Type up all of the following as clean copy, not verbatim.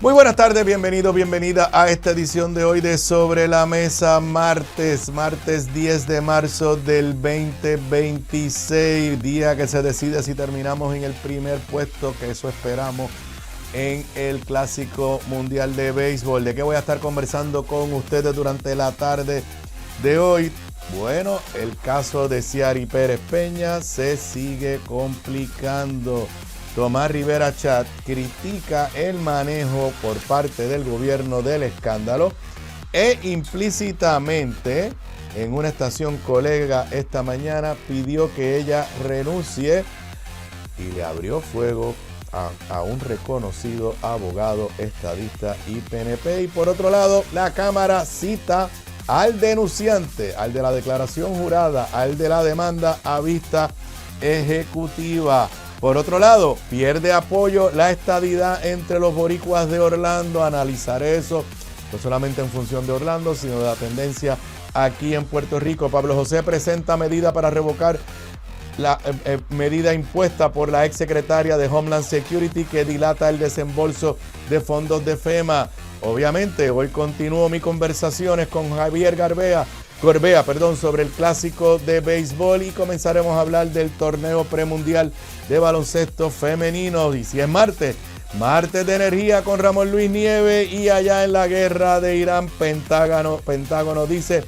Muy buenas tardes, bienvenida a esta edición de hoy de Sobre la Mesa, martes 10 de marzo del 2026, día que se decide si terminamos en el primer puesto, que eso esperamos, en el Clásico Mundial de Béisbol. ¿De qué voy a estar conversando con ustedes durante la tarde de hoy? Bueno, el caso de Ciary Pérez Peña se sigue complicando. Tomás Rivera Chat critica el manejo por parte del gobierno del escándalo e implícitamente en una estación colega esta mañana pidió que ella renuncie y le abrió fuego a un reconocido abogado, estadista y PNP. Y por otro lado, la Cámara cita al denunciante, al de la declaración jurada, al de la demanda a vista ejecutiva. Por otro lado, pierde apoyo la estadidad entre los boricuas de Orlando. Analizaré eso, no solamente en función de Orlando, sino de la tendencia aquí en Puerto Rico. Pablo José presenta medida para revocar la medida impuesta por la exsecretaria de Homeland Security que dilata el desembolso de fondos de FEMA. Obviamente, hoy continúo mis conversaciones con Javier Gorbea, sobre el clásico de béisbol y comenzaremos a hablar del torneo premundial de baloncesto femenino. Y si es martes de energía con Ramón Luis Nieves, y allá en la guerra de Irán, Pentágono dice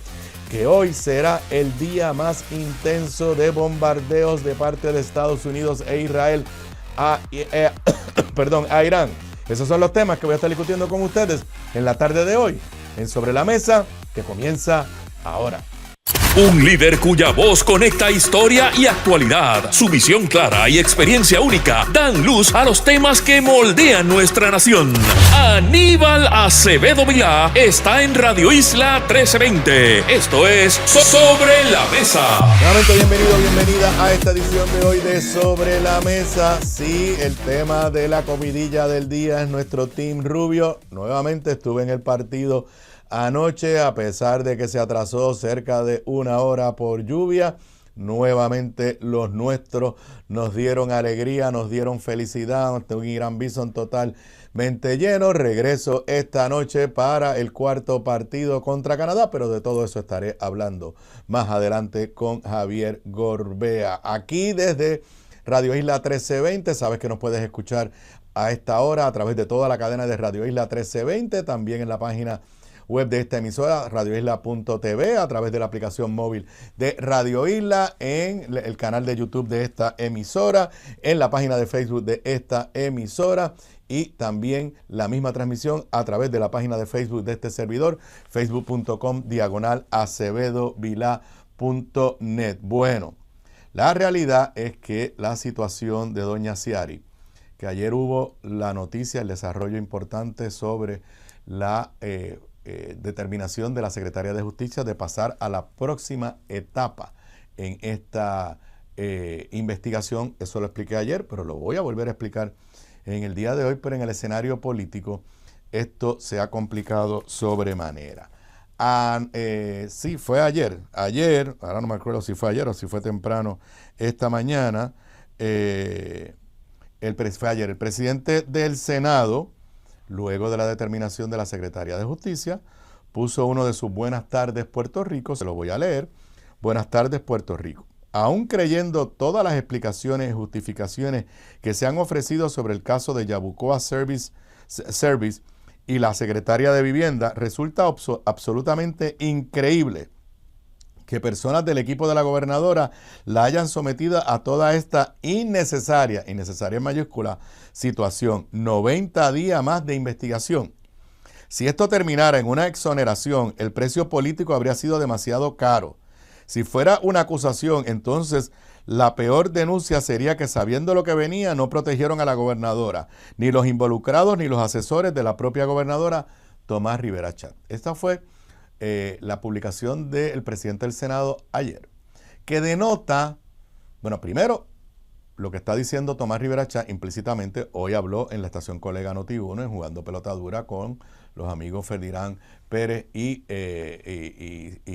que hoy será el día más intenso de bombardeos de parte de Estados Unidos e Israel a Irán. Esos son los temas que voy a estar discutiendo con ustedes en la tarde de hoy, en Sobre la Mesa, que comienza ahora. Un líder cuya voz conecta historia y actualidad. Su visión clara y experiencia única dan luz a los temas que moldean nuestra nación. Aníbal Acevedo Vilá está en Radio Isla 1320. Esto es Sobre la Mesa. Nuevamente bienvenida a esta edición de hoy de Sobre la Mesa. Sí, el tema de la comidilla del día es nuestro Team Rubio. Nuevamente estuve en el partido anoche, a pesar de que se atrasó cerca de una hora por lluvia. Nuevamente los nuestros nos dieron alegría, nos dieron felicidad ante un Irán Bison totalmente lleno. Regreso esta noche para el cuarto partido contra Canadá, pero de todo eso estaré hablando más adelante con Javier Gorbea. Aquí desde Radio Isla 1320, sabes que nos puedes escuchar a esta hora a través de toda la cadena de Radio Isla 1320, también en la página web de esta emisora, radioisla.tv, a través de la aplicación móvil de Radio Isla, en el canal de YouTube de esta emisora, en la página de Facebook de esta emisora y también la misma transmisión a través de la página de Facebook de este servidor, facebook.com/acevedovilá.net. Bueno, la realidad es que la situación de doña Ciary, que ayer hubo la noticia, el desarrollo importante sobre la determinación de la Secretaría de Justicia de pasar a la próxima etapa en esta investigación. Eso lo expliqué ayer, pero lo voy a volver a explicar en el día de hoy. Pero en el escenario político esto se ha complicado sobremanera. Sí, fue ayer, ahora no me acuerdo si fue ayer o si fue temprano esta mañana, fue ayer, el presidente del Senado, luego de la determinación de la Secretaría de Justicia, puso uno de sus Buenas tardes Puerto Rico, se lo voy a leer. Buenas tardes Puerto Rico. Aún creyendo todas las explicaciones y justificaciones que se han ofrecido sobre el caso de Yabucoa Service y la Secretaria de Vivienda, resulta absolutamente increíble que personas del equipo de la gobernadora la hayan sometido a toda esta innecesaria en mayúscula, situación. 90 días más de investigación. Si esto terminara en una exoneración, el precio político habría sido demasiado caro. Si fuera una acusación, entonces la peor denuncia sería que, sabiendo lo que venía, no protegieron a la gobernadora, ni los involucrados ni los asesores de la propia gobernadora, Tomás Rivera Chat. Esta fue la publicación del presidente del Senado ayer, que denota, bueno, primero, lo que está diciendo Tomás Rivera Chat implícitamente. Hoy habló en la estación colega Noti1 en Jugando Pelota Dura con los amigos Ferdinand Pérez y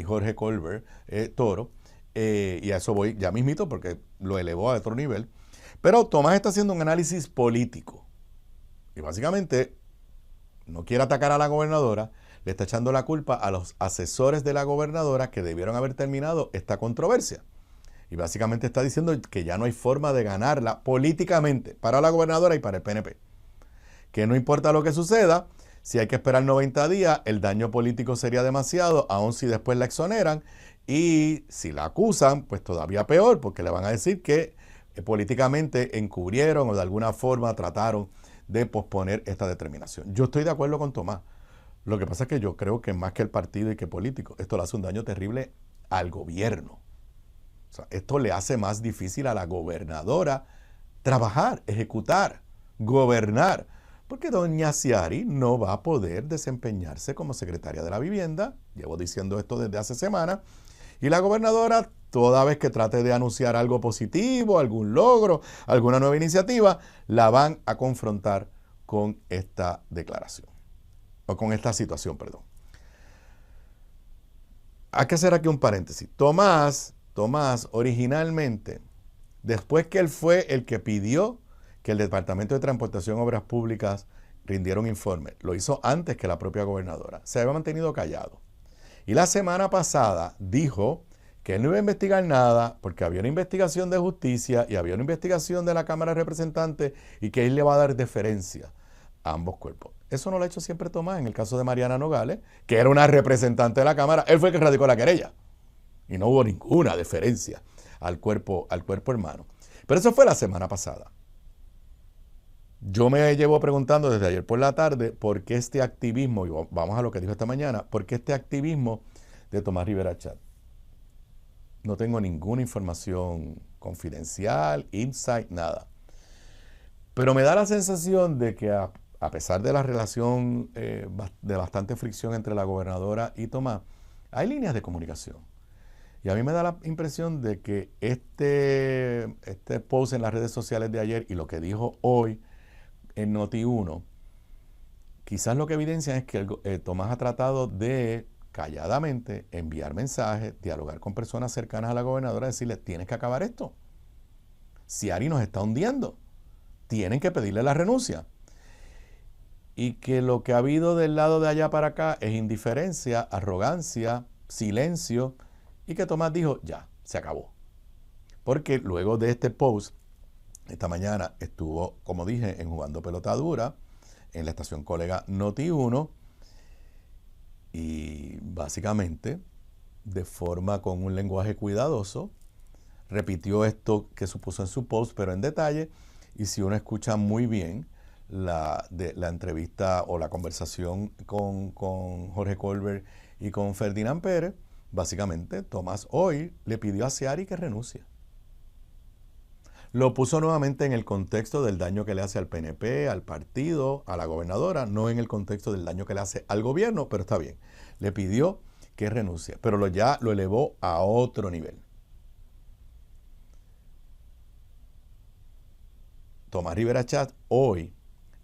Jorge Colbert Toro, y a eso voy ya mismito porque lo elevó a otro nivel. Pero Tomás está haciendo un análisis político y básicamente no quiere atacar a la gobernadora, le está echando la culpa a los asesores de la gobernadora que debieron haber terminado esta controversia. Y básicamente está diciendo que ya no hay forma de ganarla políticamente para la gobernadora y para el PNP. Que no importa lo que suceda, si hay que esperar 90 días, el daño político sería demasiado, aun si después la exoneran. Y si la acusan, pues todavía peor, porque le van a decir que políticamente encubrieron o de alguna forma trataron de posponer esta determinación. Yo estoy de acuerdo con Tomás. Lo que pasa es que yo creo que más que el partido y que político, esto le hace un daño terrible al gobierno. O sea, esto le hace más difícil a la gobernadora trabajar, ejecutar, gobernar, porque doña Ciari no va a poder desempeñarse como secretaria de la vivienda. Llevo diciendo esto desde hace semanas. Y la gobernadora, toda vez que trate de anunciar algo positivo, algún logro, alguna nueva iniciativa, la van a confrontar con esta declaración, o con esta situación, perdón. Hay que hacer aquí un paréntesis. Tomás, originalmente, después que él fue el que pidió que el Departamento de Transportación y Obras Públicas rindiera un informe, lo hizo antes que la propia gobernadora. Se había mantenido callado. Y la semana pasada dijo que él no iba a investigar nada porque había una investigación de justicia y había una investigación de la Cámara de Representantes y que él le va a dar deferencia a ambos cuerpos. Eso no lo ha hecho siempre Tomás. En el caso de Mariana Nogales, que era una representante de la Cámara, él fue el que radicó la querella. Y no hubo ninguna deferencia al cuerpo hermano. Pero eso fue la semana pasada. Yo me llevo preguntando desde ayer por la tarde por qué este activismo, y vamos a lo que dijo esta mañana, por qué este activismo de Tomás Rivera Chat. No tengo ninguna información confidencial, insight, nada. Pero me da la sensación de que a pesar de la relación de bastante fricción entre la gobernadora y Tomás, hay líneas de comunicación. Y a mí me da la impresión de que este post en las redes sociales de ayer y lo que dijo hoy en Noti1, quizás lo que evidencia es que Tomás ha tratado de calladamente enviar mensajes, dialogar con personas cercanas a la gobernadora, decirle, tienes que acabar esto. Ciari nos está hundiendo. Tienen que pedirle la renuncia. Y que lo que ha habido del lado de allá para acá es indiferencia, arrogancia, silencio, y que Tomás dijo, ya, se acabó. Porque luego de este post, esta mañana estuvo, como dije, en Jugando Pelota Dura, en la estación colega Noti1, y básicamente, de forma con un lenguaje cuidadoso, repitió esto que supuso en su post, pero en detalle, y si uno escucha muy bien la entrevista o la conversación con Jorge Colbert y con Ferdinand Pérez, básicamente Tomás hoy le pidió a Ciari que renuncie. Lo puso nuevamente en el contexto del daño que le hace al PNP, al partido, a la gobernadora, no en el contexto del daño que le hace al gobierno, pero está bien. Le pidió que renuncie, pero ya lo elevó a otro nivel. Tomás Rivera Chat hoy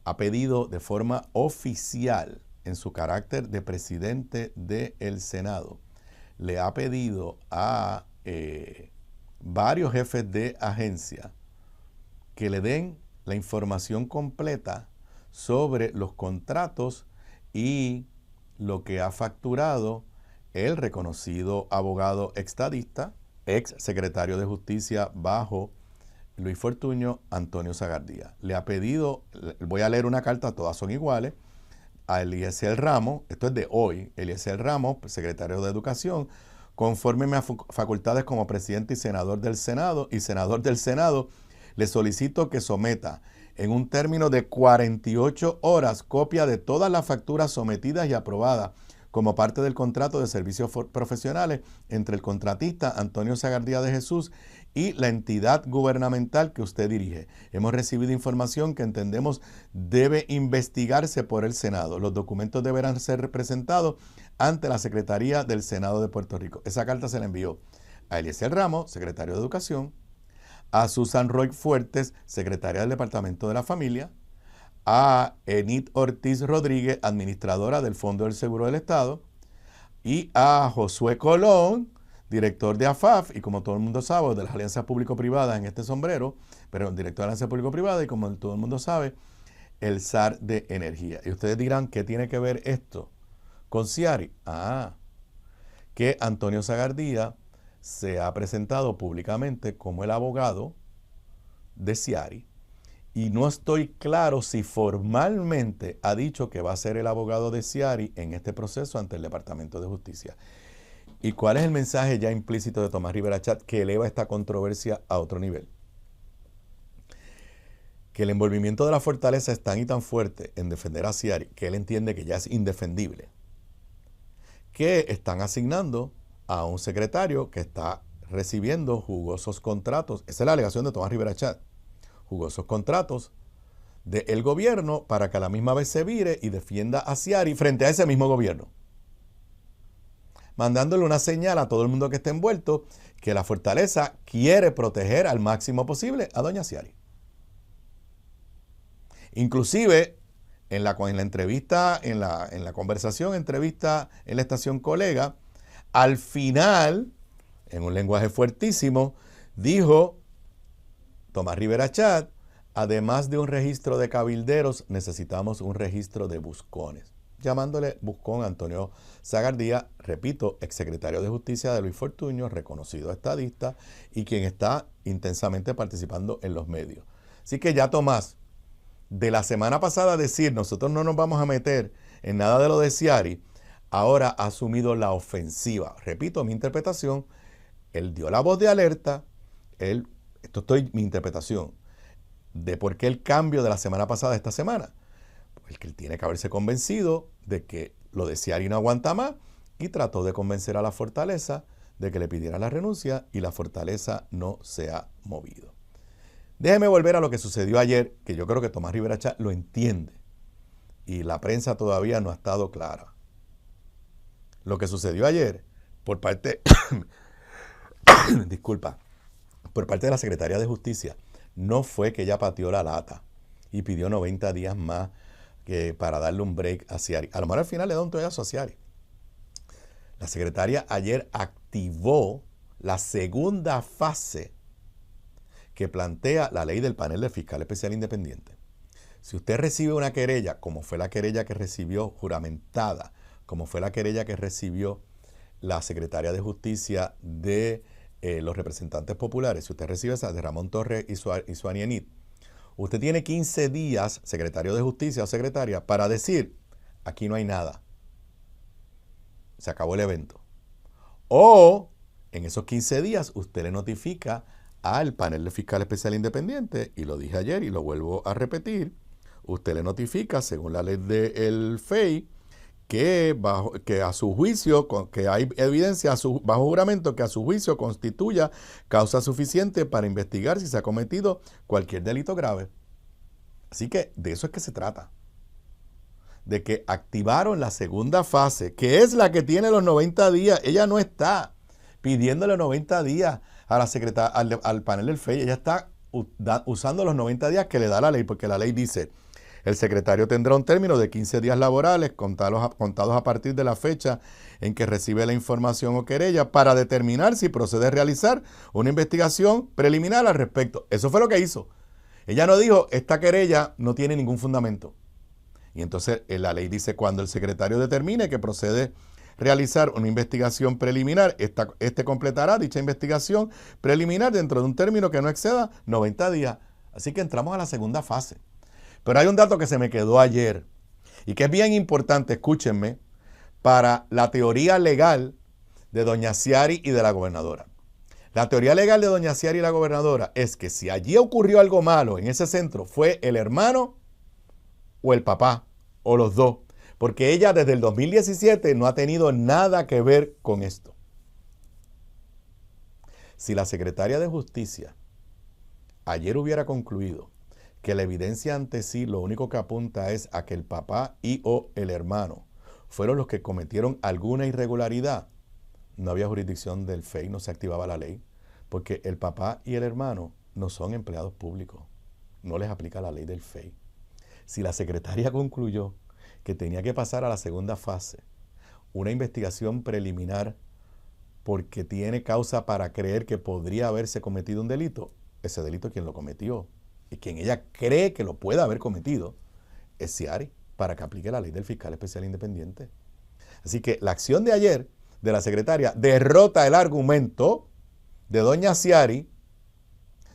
ha pedido de forma oficial, en su carácter de presidente del Senado, le ha pedido a varios jefes de agencia que le den la información completa sobre los contratos y lo que ha facturado el reconocido abogado extadista, ex secretario de Justicia bajo Luis Fortuño, Antonio Sagardía. Le ha pedido, voy a leer una carta, todas son iguales, a Eliezer Ramos, esto es de hoy, Eliezer Ramos, secretario de Educación, conforme a facultades como presidente y senador del Senado, le solicito que someta en un término de 48 horas copia de todas las facturas sometidas y aprobadas como parte del contrato de servicios profesionales entre el contratista Antonio Sagardía de Jesús y la entidad gubernamental que usted dirige. Hemos recibido información que entendemos debe investigarse por el Senado. Los documentos deberán ser representados ante la Secretaría del Senado de Puerto Rico. Esa carta se la envió a Eliezer Ramos, secretario de Educación, a Susan Roy Fuertes, secretaria del Departamento de la Familia, a Enid Ortiz Rodríguez, administradora del Fondo del Seguro del Estado, y a Josué Colón, director de AFAF, y como todo el mundo sabe, de las alianzas público-privadas en este sombrero, pero director de la alianza público-privada, y como todo el mundo sabe, el zar de energía. Y ustedes dirán, ¿qué tiene que ver esto con Ciari? Que Antonio Zagardía se ha presentado públicamente como el abogado de Ciari. Y no estoy claro si formalmente ha dicho que va a ser el abogado de Ciari en este proceso ante el Departamento de Justicia. ¿Y cuál es el mensaje ya implícito de Tomás Rivera Chat que eleva esta controversia a otro nivel? Que el envolvimiento de la Fortaleza es tan y tan fuerte en defender a Ciari que él entiende que ya es indefendible, que están asignando a un secretario que está recibiendo jugosos contratos. Esa es la alegación de Tomás Rivera Chat. Jugosos contratos del gobierno para que a la misma vez se vire y defienda a Ciari frente a ese mismo gobierno, mandándole una señal a todo el mundo que esté envuelto que la Fortaleza quiere proteger al máximo posible a doña Ciari. Inclusive en la entrevista, en la conversación, entrevista en la estación Colega, al final, en un lenguaje fuertísimo, dijo Tomás Rivera Chat, además de un registro de cabilderos, necesitamos un registro de buscones. Llamándole buscón a Antonio Zagardía, repito, exsecretario de Justicia de Luis Fortuño, reconocido estadista y quien está intensamente participando en los medios. Así que ya Tomás, de la semana pasada decir nosotros no nos vamos a meter en nada de lo de Ciari, ahora ha asumido la ofensiva. Repito, mi interpretación, él dio la voz de alerta, mi interpretación de por qué el cambio de la semana pasada a esta semana. Pues que él tiene que haberse convencido de que lo de Ciari no aguanta más y trató de convencer a la Fortaleza de que le pidiera la renuncia y la Fortaleza no se ha movido. Déjeme volver a lo que sucedió ayer, que yo creo que Tomás Rivera Chat lo entiende y la prensa todavía no ha estado clara. Lo que sucedió ayer por parte por parte de la Secretaría de Justicia no fue que ella pateó la lata y pidió 90 días más para darle un break a Ciari. A lo mejor al final le da un toallazo a Ciari. La secretaria ayer activó la segunda fase que plantea la ley del panel del fiscal especial independiente. Si usted recibe una querella, como fue la querella que recibió juramentada, como fue la querella que recibió la secretaria de Justicia de los representantes populares, si usted recibe esa de Ramón Torres y Suani Enid, usted tiene 15 días, secretario de Justicia o secretaria, para decir, aquí no hay nada. Se acabó el evento. O en esos 15 días usted le notifica al panel de fiscal especial independiente, y lo dije ayer y lo vuelvo a repetir, usted le notifica, según la ley del FEI, que a su juicio, que hay evidencia bajo juramento que a su juicio constituya causa suficiente para investigar si se ha cometido cualquier delito grave. Así que de eso es que se trata. De que activaron la segunda fase, que es la que tiene los 90 días. Ella no está pidiéndole 90 días a la al panel del FEI. Ella está usando los 90 días que le da la ley, porque la ley dice: el secretario tendrá un término de 15 días laborales contados a partir de la fecha en que recibe la información o querella para determinar si procede a realizar una investigación preliminar al respecto. Eso fue lo que hizo. Ella no dijo, esta querella no tiene ningún fundamento. Y entonces la ley dice, cuando el secretario determine que procede a realizar una investigación preliminar, este completará dicha investigación preliminar dentro de un término que no exceda 90 días. Así que entramos a la segunda fase. Pero hay un dato que se me quedó ayer y que es bien importante, escúchenme, para la teoría legal de doña Ciari y de la gobernadora. La teoría legal de doña Ciari y la gobernadora es que si allí ocurrió algo malo en ese centro, fue el hermano o el papá, o los dos, porque ella desde el 2017 no ha tenido nada que ver con esto. Si la secretaria de Justicia ayer hubiera concluido que la evidencia ante sí lo único que apunta es a que el papá y o el hermano fueron los que cometieron alguna irregularidad, no había jurisdicción del FEI, no se activaba la ley, porque el papá y el hermano no son empleados públicos, no les aplica la ley del FEI. Si la secretaria concluyó que tenía que pasar a la segunda fase, una investigación preliminar porque tiene causa para creer que podría haberse cometido un delito, ese delito quien lo cometió y quien ella cree que lo pueda haber cometido es Ciari, para que aplique la ley del fiscal especial independiente. Así que la acción de ayer de la secretaria derrota el argumento de doña Ciari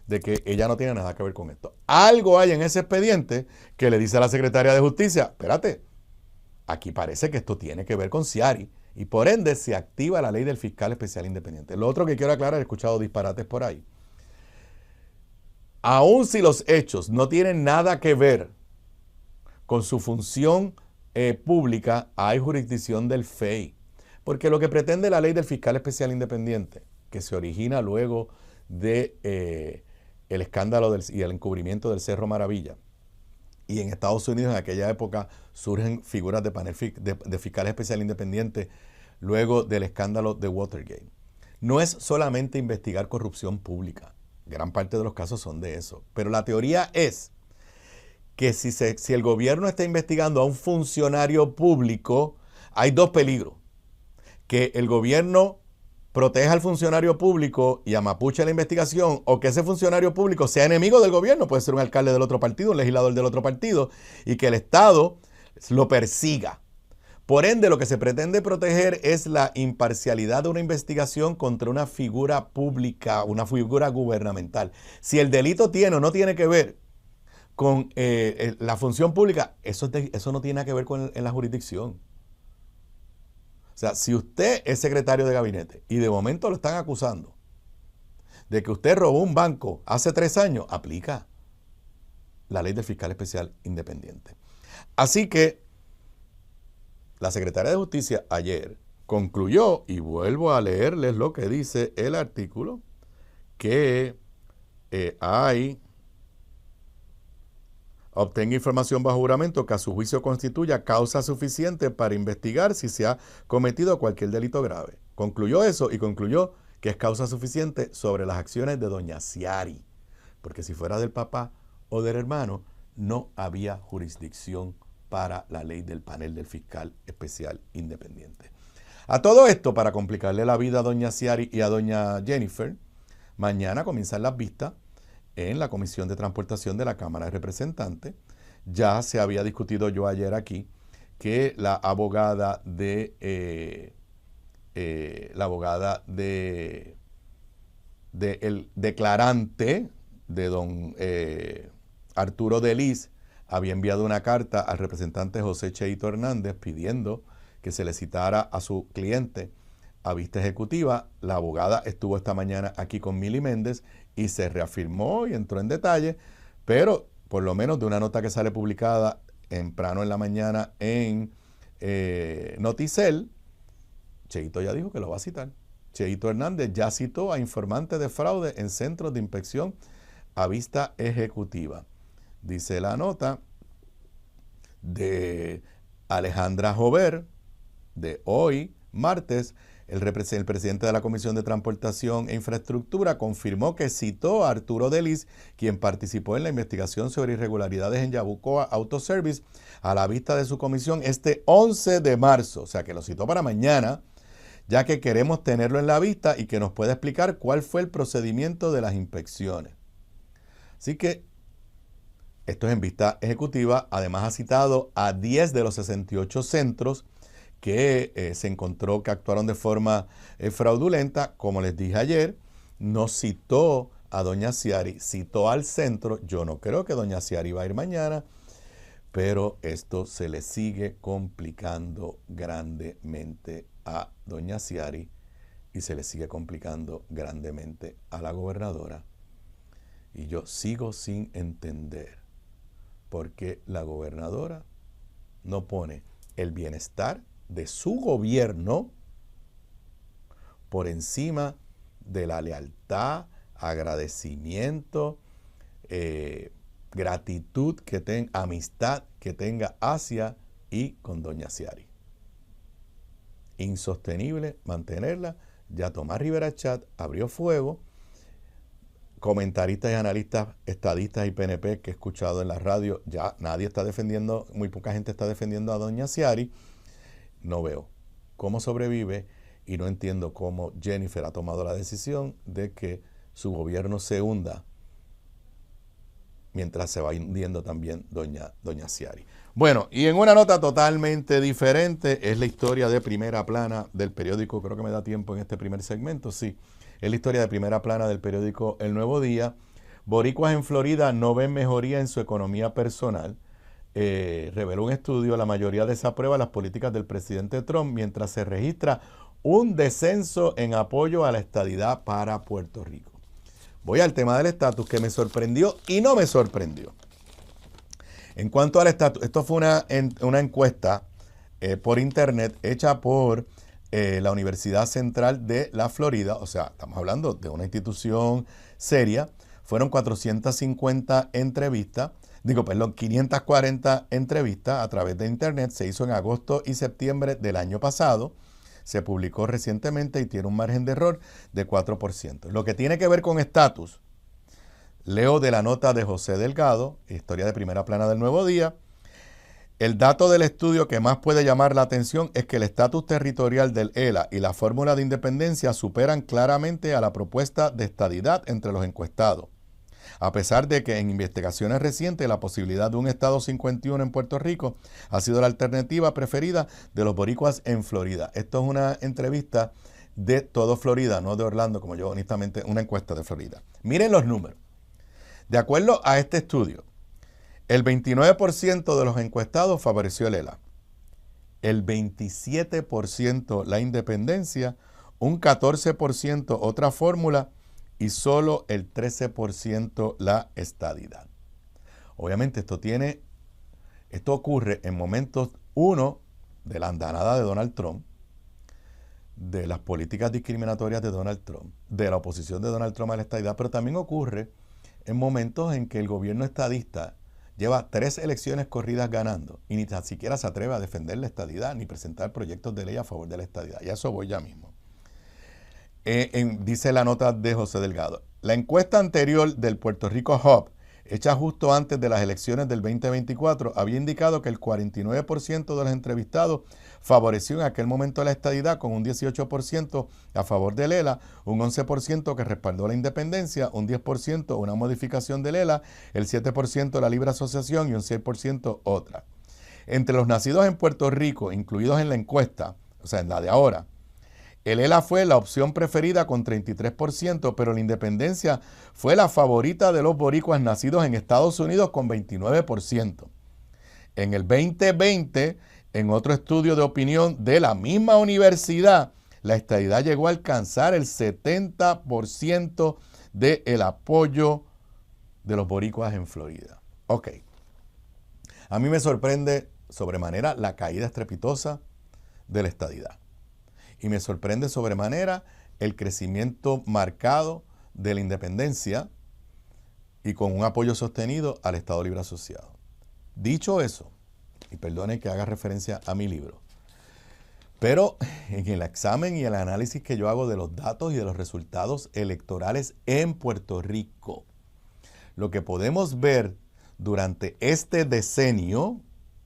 de que ella no tiene nada que ver con esto. Algo hay en ese expediente que le dice a la secretaria de Justicia, espérate, aquí parece que esto tiene que ver con Ciari y por ende se activa la ley del fiscal especial independiente. Lo otro que quiero aclarar, he escuchado disparates por ahí. Aun si los hechos no tienen nada que ver con su función pública, hay jurisdicción del FEI. Porque lo que pretende la ley del fiscal especial independiente, que se origina luego de el escándalo y el encubrimiento del Cerro Maravilla, y en Estados Unidos en aquella época surgen figuras de panel de fiscales especial independientes luego del escándalo de Watergate. No es solamente investigar corrupción pública, gran parte de los casos son de eso, pero la teoría es que si el gobierno está investigando a un funcionario público, hay dos peligros. Que el gobierno proteja al funcionario público y amapuche la investigación, o que ese funcionario público sea enemigo del gobierno, puede ser un alcalde del otro partido, un legislador del otro partido, y que el Estado lo persiga. Por ende, lo que se pretende proteger es la imparcialidad de una investigación contra una figura pública, una figura gubernamental. Si el delito tiene o no tiene que ver con la función pública, eso no tiene nada que ver con la jurisdicción. O sea, si usted es secretario de gabinete y de momento lo están acusando de que usted robó un banco hace 3 años, aplica la ley del fiscal especial independiente. Así que la secretaria de Justicia ayer concluyó, y vuelvo a leerles lo que dice el artículo, que obtenga información bajo juramento que a su juicio constituya causa suficiente para investigar si se ha cometido cualquier delito grave. Concluyó eso y concluyó que es causa suficiente sobre las acciones de doña Ciari, porque si fuera del papá o del hermano, no había jurisdicción para la ley del panel del fiscal especial independiente. A todo esto, para complicarle la vida a doña Ciari y a doña Jennifer, mañana comienzan las vistas en la Comisión de Transportación de la Cámara de Representantes. Ya se había discutido yo ayer aquí que la abogada del declarante de don Arturo Delis había enviado una carta al representante José Cheito Hernández pidiendo que se le citara a su cliente a vista ejecutiva. La abogada estuvo esta mañana aquí con Mili Méndez y se reafirmó y entró en detalle, pero por lo menos de una nota que sale publicada temprano en la mañana en Noticel, Cheito ya dijo que lo va a citar. Cheito Hernández ya citó a informantes de fraude en centros de inspección a vista ejecutiva. Dice la nota de Alejandra Jover de hoy, martes. El presidente de la Comisión de Transportación e Infraestructura confirmó que citó a Arturo Delis, quien participó en la investigación sobre irregularidades en Yabucoa Auto Service, a la vista de su comisión este 11 de marzo. O sea, que lo citó para mañana, ya que queremos tenerlo en la vista y que nos pueda explicar cuál fue el procedimiento de las inspecciones. Así que esto es en vista ejecutiva. Además ha citado a 10 de los 68 centros que se encontró que actuaron de forma fraudulenta. Como les dije ayer, no citó a doña Ciari, citó al centro. Yo no creo que doña Ciari va a ir mañana, pero esto se le sigue complicando grandemente a doña Ciari y se le sigue complicando grandemente a la gobernadora. Y yo sigo sin entender por qué la gobernadora no pone el bienestar de su gobierno por encima de la lealtad, agradecimiento, gratitud, amistad que tenga hacia y con doña Ciari. Insostenible mantenerla. Ya Tomás Rivera Chat abrió fuego. Comentaristas y analistas, estadistas y PNP que he escuchado en la radio, ya nadie está defendiendo, muy poca gente está defendiendo a doña Ciari. No veo cómo sobrevive y no entiendo cómo Jennifer ha tomado la decisión de que su gobierno se hunda mientras se va hundiendo también doña Ciari. Bueno, y en una nota totalmente diferente es la historia de primera plana del periódico, creo que me da tiempo en este primer segmento, sí, es la historia de primera plana del periódico El Nuevo Día. Boricuas en Florida no ven mejoría en su economía personal. Reveló un estudio, la mayoría desaprueba las políticas del presidente Trump mientras se registra un descenso en apoyo a la estadidad para Puerto Rico. Voy al tema del estatus que me sorprendió y no me sorprendió. En cuanto al estatus, esto fue una encuesta por internet hecha por la Universidad Central de la Florida, o sea, estamos hablando de una institución seria. Fueron 540 entrevistas a través de internet. Se hizo en agosto y septiembre del año pasado. Se publicó recientemente y tiene un margen de error de 4%. Lo que tiene que ver con estatus, leo de la nota de José Delgado, historia de primera plana del Nuevo Día. El dato del estudio que más puede llamar la atención es que el estatus territorial del ELA y la fórmula de independencia superan claramente a la propuesta de estadidad entre los encuestados. A pesar de que en investigaciones recientes la posibilidad de un Estado 51 en Puerto Rico ha sido la alternativa preferida de los boricuas en Florida. Esto es una entrevista de todo Florida, no de Orlando, como yo honestamente, una encuesta de Florida. Miren los números. De acuerdo a este estudio, el 29% de los encuestados favoreció el ELA, el 27% la independencia, un 14% otra fórmula y solo el 13% la estadidad. Obviamente esto ocurre en momentos, uno, de la andanada de Donald Trump, de las políticas discriminatorias de Donald Trump, de la oposición de Donald Trump a la estadidad, pero también ocurre en momentos en que el gobierno estadista lleva 3 elecciones corridas ganando y ni tan siquiera se atreve a defender la estadidad ni presentar proyectos de ley a favor de la estadidad. Y a eso voy ya mismo. Dice la nota de José Delgado. La encuesta anterior del Puerto Rico Hub, hecha justo antes de las elecciones del 2024, había indicado que el 49% de los entrevistados favoreció en aquel momento la estadidad, con un 18% a favor del ELA, un 11% que respaldó la independencia, un 10% una modificación del ELA, el 7% la libre asociación y un 6% otra. Entre los nacidos en Puerto Rico, incluidos en la encuesta, o sea, en la de ahora, el ELA fue la opción preferida con 33%, pero la independencia fue la favorita de los boricuas nacidos en Estados Unidos con 29%. En el 2020, en otro estudio de opinión de la misma universidad, la estadidad llegó a alcanzar el 70% del apoyo de los boricuas en Florida. Ok. A mí me sorprende sobremanera la caída estrepitosa de la estadidad. Y me sorprende sobremanera el crecimiento marcado de la independencia y con un apoyo sostenido al Estado Libre Asociado. Dicho eso, y perdone que haga referencia a mi libro, pero en el examen y el análisis que yo hago de los datos y de los resultados electorales en Puerto Rico, lo que podemos ver durante este decenio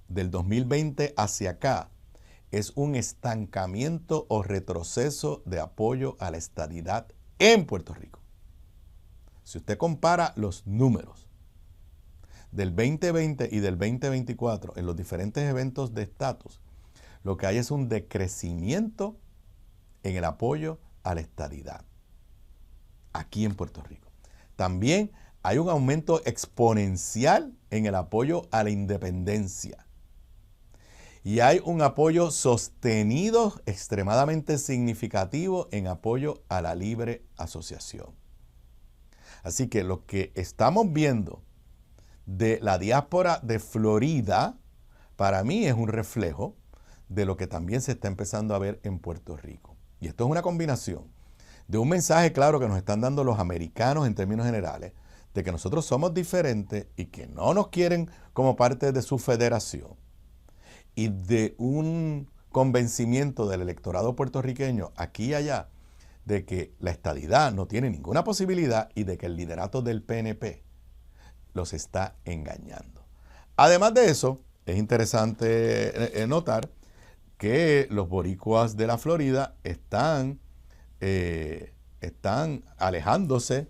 del 2020 hacia acá es un estancamiento o retroceso de apoyo a la estadidad en Puerto Rico. Si usted compara los números del 2020 y del 2024 en los diferentes eventos de estatus, lo que hay es un decrecimiento en el apoyo a la estadidad aquí en Puerto Rico. También hay un aumento exponencial en el apoyo a la independencia. Y hay un apoyo sostenido extremadamente significativo en apoyo a la libre asociación. Así que lo que estamos viendo de la diáspora de Florida, para mí es un reflejo de lo que también se está empezando a ver en Puerto Rico. Y esto es una combinación de un mensaje claro que nos están dando los americanos en términos generales, de que nosotros somos diferentes y que no nos quieren como parte de su federación, y de un convencimiento del electorado puertorriqueño aquí y allá de que la estadidad no tiene ninguna posibilidad y de que el liderato del PNP los está engañando. Además de eso, es interesante notar que los boricuas de la Florida están alejándose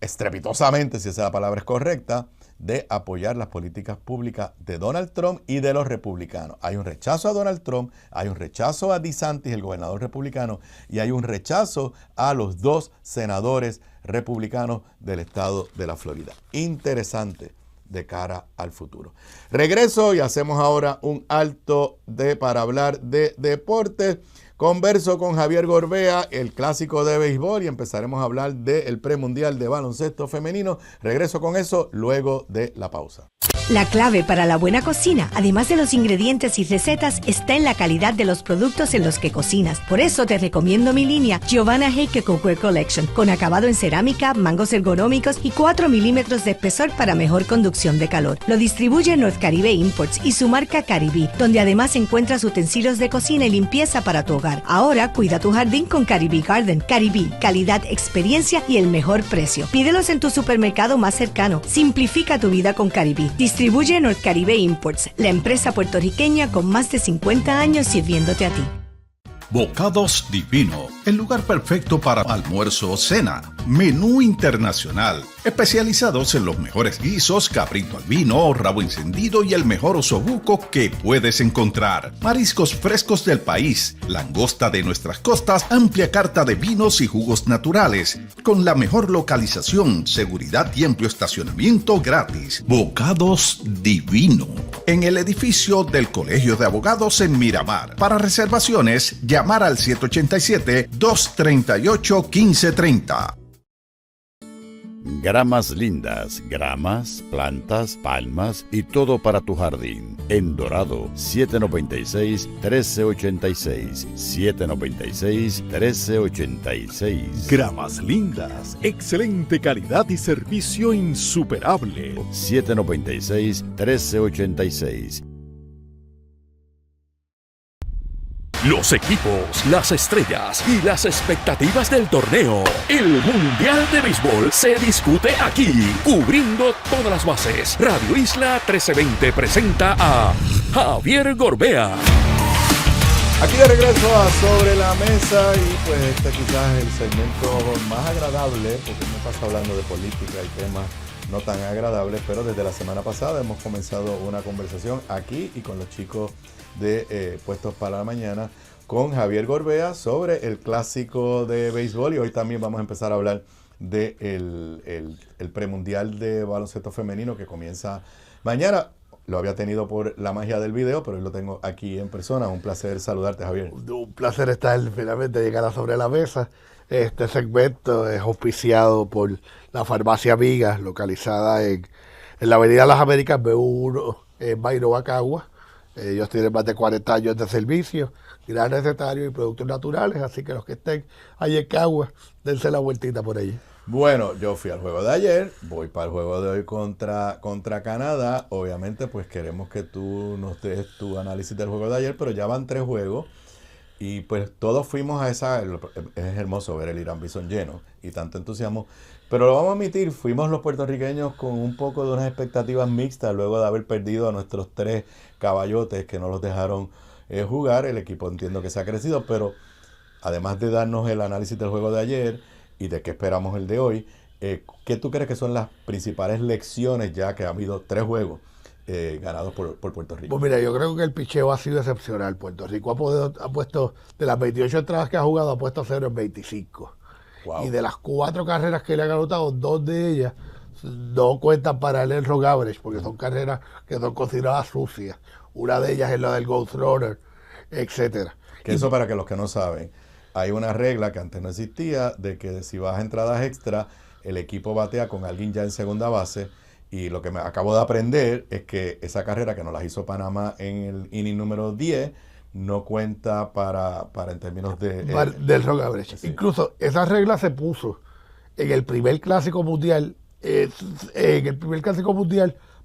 estrepitosamente, si esa palabra es correcta, de apoyar las políticas públicas de Donald Trump y de los republicanos. Hay un rechazo a Donald Trump, hay un rechazo a DeSantis, el gobernador republicano, y hay un rechazo a los 2 senadores republicanos del estado de la Florida. Interesante de cara al futuro. Regreso y hacemos ahora un alto para hablar de deportes. Converso con Javier Gorbea, el clásico de béisbol, y empezaremos a hablar del premundial de baloncesto femenino. Regreso con eso luego de la pausa. La clave para la buena cocina, además de los ingredientes y recetas, está en la calidad de los productos en los que cocinas. Por eso te recomiendo mi línea Giovanna Heike Cookware Collection, con acabado en cerámica, mangos ergonómicos y 4 milímetros de espesor para mejor conducción de calor. Lo distribuye North Caribe Imports y su marca Caribe, donde además encuentras utensilios de cocina y limpieza para tu hogar. Ahora cuida tu jardín con Caribe Garden. Caribe, calidad, experiencia y el mejor precio. Pídelos en tu supermercado más cercano. Simplifica tu vida con Caribe. Distribuye North Caribe Imports, la empresa puertorriqueña con más de 50 años sirviéndote a ti. Bocados Divino, el lugar perfecto para almuerzo o cena. Menú internacional, especializados en los mejores guisos, cabrito al vino, rabo encendido y el mejor osobuco que puedes encontrar. Mariscos frescos del país, langosta de nuestras costas, amplia carta de vinos y jugos naturales, con la mejor localización, seguridad y amplio estacionamiento gratis. Bocados Divino, en el edificio del Colegio de Abogados en Miramar. Para reservaciones, llamar al 787-238-1530. Gramas lindas, gramas, plantas, palmas y todo para tu jardín. En Dorado, 796-1386. 796-1386. Gramas lindas, excelente calidad y servicio insuperable. 796-1386. Los equipos, las estrellas y las expectativas del torneo. El Mundial de Béisbol se discute aquí, cubriendo todas las bases. Radio Isla 1320 presenta a Javier Gorbea. Aquí de regreso a Sobre la Mesa, y pues este quizás es el segmento más agradable, porque me pasa hablando de política y temas no tan agradables, pero desde la semana pasada hemos comenzado una conversación aquí y con los chicos de Puestos para la Mañana con Javier Gorbea sobre el clásico de béisbol, y hoy también vamos a empezar a hablar de el premundial de baloncesto femenino que comienza mañana. Lo había tenido por la magia del video, pero hoy lo tengo aquí en persona. Un placer saludarte, Javier. Un placer estar finalmente llegar a Sobre la Mesa. Este segmento es auspiciado por la Farmacia Amiga, localizada en la Avenida Las Américas, B1, en Mayro, Cagua. Ellos tienen más de 40 años de servicio, gran recetario y productos naturales, así que los que estén ahí en Cagua, dense la vueltita por allí. Bueno, yo fui al juego de ayer, voy para el juego de hoy contra Canadá. Obviamente, pues queremos que tú nos des tu análisis del juego de ayer, pero ya van 3 juegos. Y pues todos fuimos a es hermoso ver el Irán Bison lleno y tanto entusiasmo. Pero lo vamos a admitir, fuimos los puertorriqueños con un poco de unas expectativas mixtas luego de haber perdido a nuestros 3 caballotes que no los dejaron jugar. El equipo entiendo que se ha crecido, pero además de darnos el análisis del juego de ayer y de qué esperamos el de hoy, ¿qué tú crees que son las principales lecciones, ya que ha habido 3 juegos ganados por Puerto Rico? Pues mira, yo creo que el picheo ha sido excepcional. Puerto Rico ha puesto, de las 28 entradas que ha jugado, ha puesto 0 en 25. Wow. Y de las 4 carreras que le han anotado, 2 de ellas no cuentan para el error average, porque son carreras que son consideradas sucias. Una de ellas es la del Ghost Runner, etcétera. Que eso, para que los que no saben, hay una regla que antes no existía, de que si vas a entradas extra, el equipo batea con alguien ya en segunda base. Y lo que me acabo de aprender es que esa carrera que nos la hizo Panamá en el inning número 10 no cuenta para en términos del rock average. Sí. Incluso esa regla se puso en el primer clásico mundial,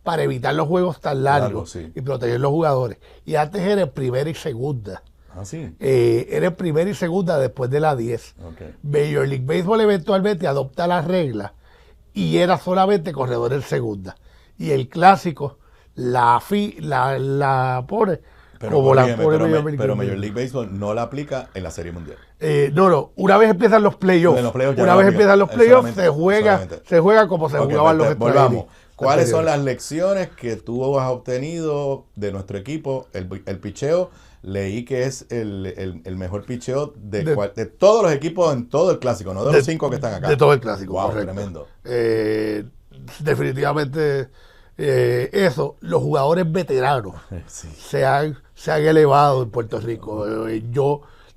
para evitar los juegos tan largos, sí, y proteger los jugadores. Y antes era en primera y segunda. Ah, sí. Era en primera y segunda después de la 10. Okay. Major League Baseball eventualmente adopta la regla y era solamente corredor en segunda. Y el clásico la pone como la pone Major League. Pero Major League Baseball no la aplica en la Serie Mundial. No. Una vez empiezan los playoffs, se juega como se jugaban los Estados Unidos. ¿Cuáles son las lecciones que tú has obtenido de nuestro equipo? El picheo, leí que es el mejor picheo de todos los equipos en todo el clásico, no de los 5 que están acá. De todo el clásico, wow, correcto. Tremendo. Definitivamente eso, los jugadores veteranos Sí. se han elevado en Puerto Rico.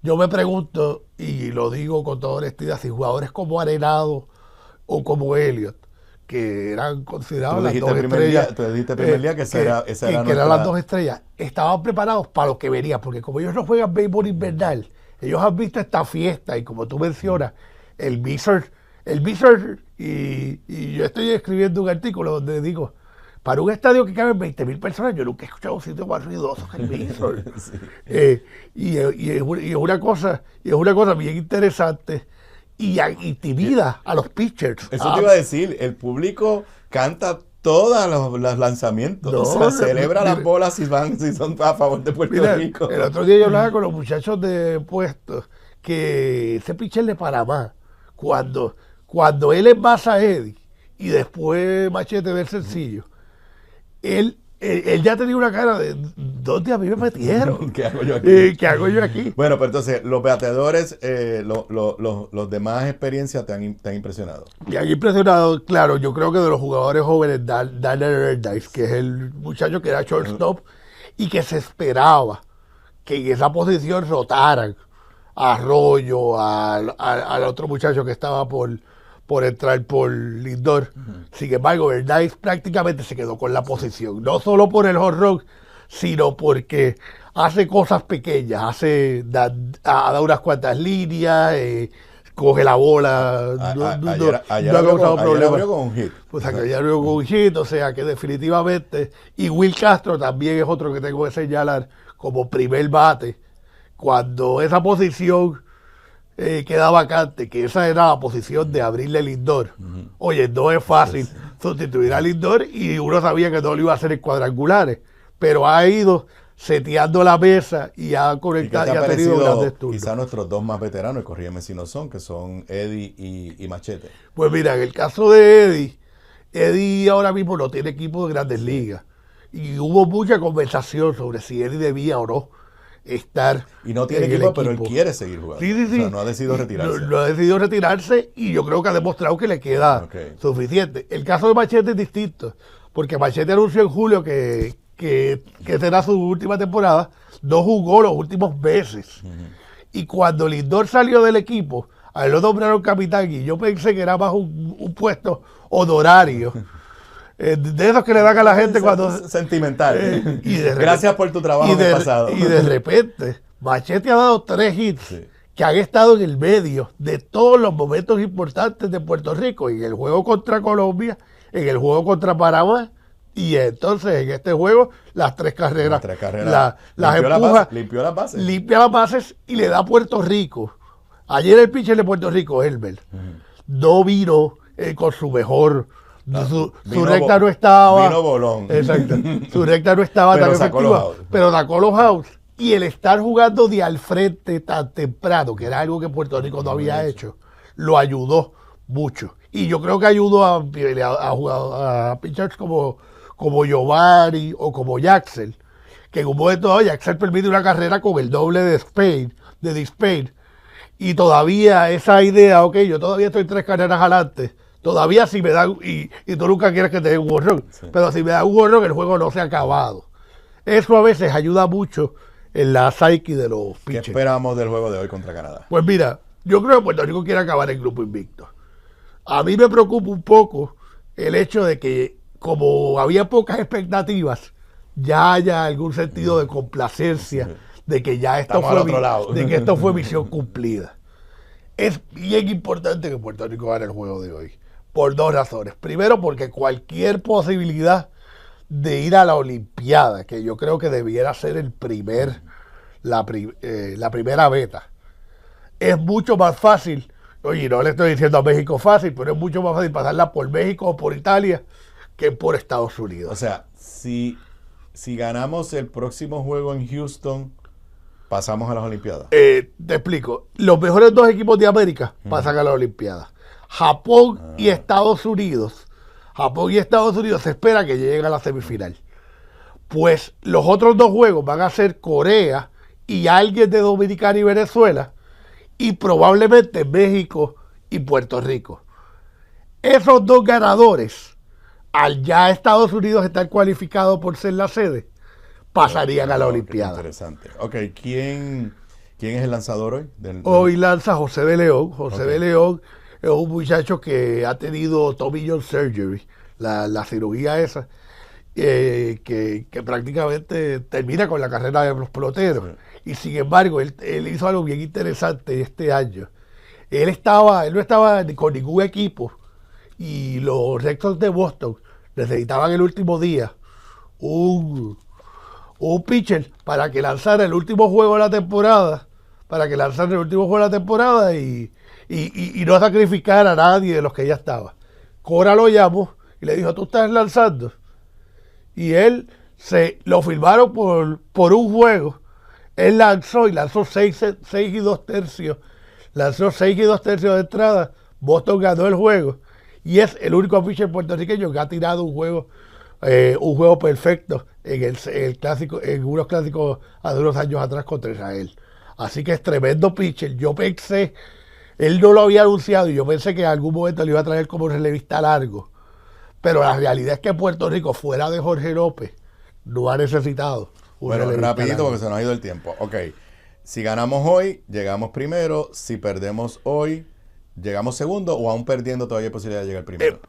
Yo me pregunto, y lo digo con toda honestidad, si jugadores como Arenado o como Elliot, que eran considerados las dos estrellas, tú dijiste el primer día que eran las 2 estrellas, estaban preparados para lo que venía, porque como ellos no juegan béisbol invernal, ellos han visto esta fiesta, y como tú mencionas, el Blizzard, y yo estoy escribiendo un artículo donde digo, para un estadio que caben 20,000 personas, yo nunca he escuchado un sitio más ruidoso que el Blizzard. Sí. Y es una cosa bien interesante y intimida a los pitchers. Eso te iba a decir, el público canta todos los lanzamientos, No, o sea, celebra mira, las bolas si son a favor de Puerto Rico. El otro día yo hablaba con los muchachos de puestos que ese pitcher de Panamá, cuando él envasa a Eddie y después Machete ve el sencillo, él ya tenía una cara de ¿dónde a mí me metieron? ¿Qué hago yo aquí? ¿Qué hago yo aquí? Bueno, pero entonces, los bateadores, los de más experiencia te han impresionado. Me han impresionado, claro, yo creo que de los jugadores jóvenes, Daniel Erdice, que es el muchacho que era shortstop y que se esperaba que en esa posición rotaran a Arroyo, al otro muchacho que estaba por entrar por Lindor. Sin embargo, Erdice prácticamente se quedó con la posición, no solo por el home run, sino porque hace cosas pequeñas, da unas cuantas líneas, coge la bola, ayer abrió con un hit. O sea, que ayer abrió con un hit, o sea, que definitivamente, y Will Castro también es otro que tengo que señalar como primer bate, cuando esa posición queda vacante, que esa era la posición de abrirle Lindor. Oye, no es fácil sustituir a Lindor y uno sabía que no lo iba a hacer en cuadrangulares, pero ha ido seteando la mesa y ha conectado y ha tenido grandes turnos. Quizá nuestros 2 más veteranos, corrígeme si no son, que son Eddie y Machete. Pues mira, en el caso de Eddie ahora mismo no tiene equipo de Grandes Ligas y hubo mucha conversación sobre si Eddie debía o no estar. Y no tiene equipo, pero él quiere seguir jugando. Sí. O sea, no ha decidido retirarse. No ha decidido retirarse y yo creo que ha demostrado que le queda suficiente. El caso de Machete es distinto, porque Machete anunció en julio que será su última temporada, no jugó los últimos meses. Y cuando Lindor salió del equipo, a él lo nombraron capitán y yo pensé que era más un puesto honorario. De esos que le dan a la gente cuando... Sentimental. Gracias por tu trabajo en el pasado. Y de repente, Machete ha dado 3 hits que han estado en el medio de todos los momentos importantes de Puerto Rico. En el juego contra Colombia, en el juego contra Panamá, y entonces en este juego las 3 carreras, las empuja, limpió las bases. Limpia las bases y le da a Puerto Rico. Ayer el pitcher de Puerto Rico, Herbert, no vino con su mejor... Su recta no estaba. Vino bolón. Exacto. Su recta no estaba tan efectiva. Pero sacó los outs. Y el estar jugando de al frente tan temprano, que era algo que Puerto Rico no había hecho, lo ayudó mucho. Y yo creo que ayudó a pitchers como Giovanni o como Jaxel, que en un momento dado Jaxel permite una carrera con el doble de Despain. Y todavía esa idea, yo todavía estoy 3 carreras adelante. Todavía si me dan, y tú nunca quieres que te den un horror, pero si me dan un horror, el juego no se ha acabado. Eso a veces ayuda mucho en la psyche de los pitchers. ¿Qué esperamos del juego de hoy contra Canadá? Pues mira, yo creo que Puerto Rico quiere acabar el grupo invicto. A mí me preocupa un poco el hecho de que, como había pocas expectativas, ya haya algún sentido de complacencia de que ya esto fue misión cumplida. Es bien importante que Puerto Rico gane el juego de hoy, por 2 razones. Primero, porque cualquier posibilidad de ir a la Olimpiada, que yo creo que debiera ser la primera meta, es mucho más fácil. Oye, no le estoy diciendo a México fácil, pero es mucho más fácil pasarla por México o por Italia que por Estados Unidos. O sea, si ganamos el próximo juego en Houston, pasamos a las Olimpiadas. Te explico. Los mejores 2 equipos de América pasan a las Olimpiadas. Japón y Estados Unidos. Japón y Estados Unidos se espera que lleguen a la semifinal. Pues los otros 2 juegos van a ser Corea y alguien de Dominicana y Venezuela, y probablemente México y Puerto Rico. Esos 2 ganadores, al ya Estados Unidos estar cualificado por ser la sede, pasarían a la Olimpiada. Interesante. Ok, ¿quién es el lanzador hoy? Hoy lanza José de León. José de León es un muchacho que ha tenido Tommy John Surgery, la cirugía esa, que prácticamente termina con la carrera de los peloteros. Sí. Y sin embargo, él hizo algo bien interesante este año. Él no estaba con ningún equipo, y los Red Sox de Boston necesitaban el último día un pitcher para que lanzara el último juego de la temporada, y no sacrificar a nadie de los que ya estaba. Cora lo llamó y le dijo: ¿tú estás lanzando? Y él lo firmaron por un juego. Él lanzó 6 y 2 tercios. Lanzó 6 y 2 tercios de entrada. Boston ganó el juego. Y es el único pitcher puertorriqueño que ha tirado un juego perfecto en el clásico, en unos clásicos hace unos años atrás contra Israel. Así que es tremendo pitcher. Yo pensé, él no lo había anunciado, y yo pensé que en algún momento le iba a traer como relevista largo. Pero la realidad es que Puerto Rico, fuera de Jorge López, no ha necesitado un relevista rapidito largo. Porque se nos ha ido el tiempo. Ok, si ganamos hoy, llegamos primero. Si perdemos hoy, ¿llegamos segundo o aún perdiendo todavía hay posibilidad de llegar primero?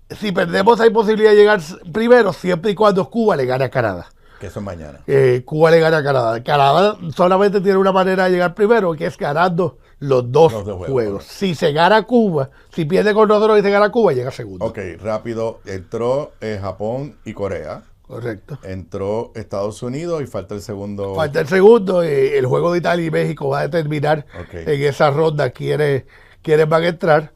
Si perdemos hay posibilidad de llegar primero siempre y cuando Cuba le gane a Canadá. Que eso es mañana. Cuba le gana a Canadá. Canadá solamente tiene una manera de llegar primero, que es ganando los dos juegos. Si se gana Cuba, si pierde con nosotros y se gana Cuba, llega segundo. Ok, rápido. Entró Japón y Corea. Correcto. Entró Estados Unidos y falta el segundo. El juego de Italia y México va a determinar en esa ronda quiénes van a entrar,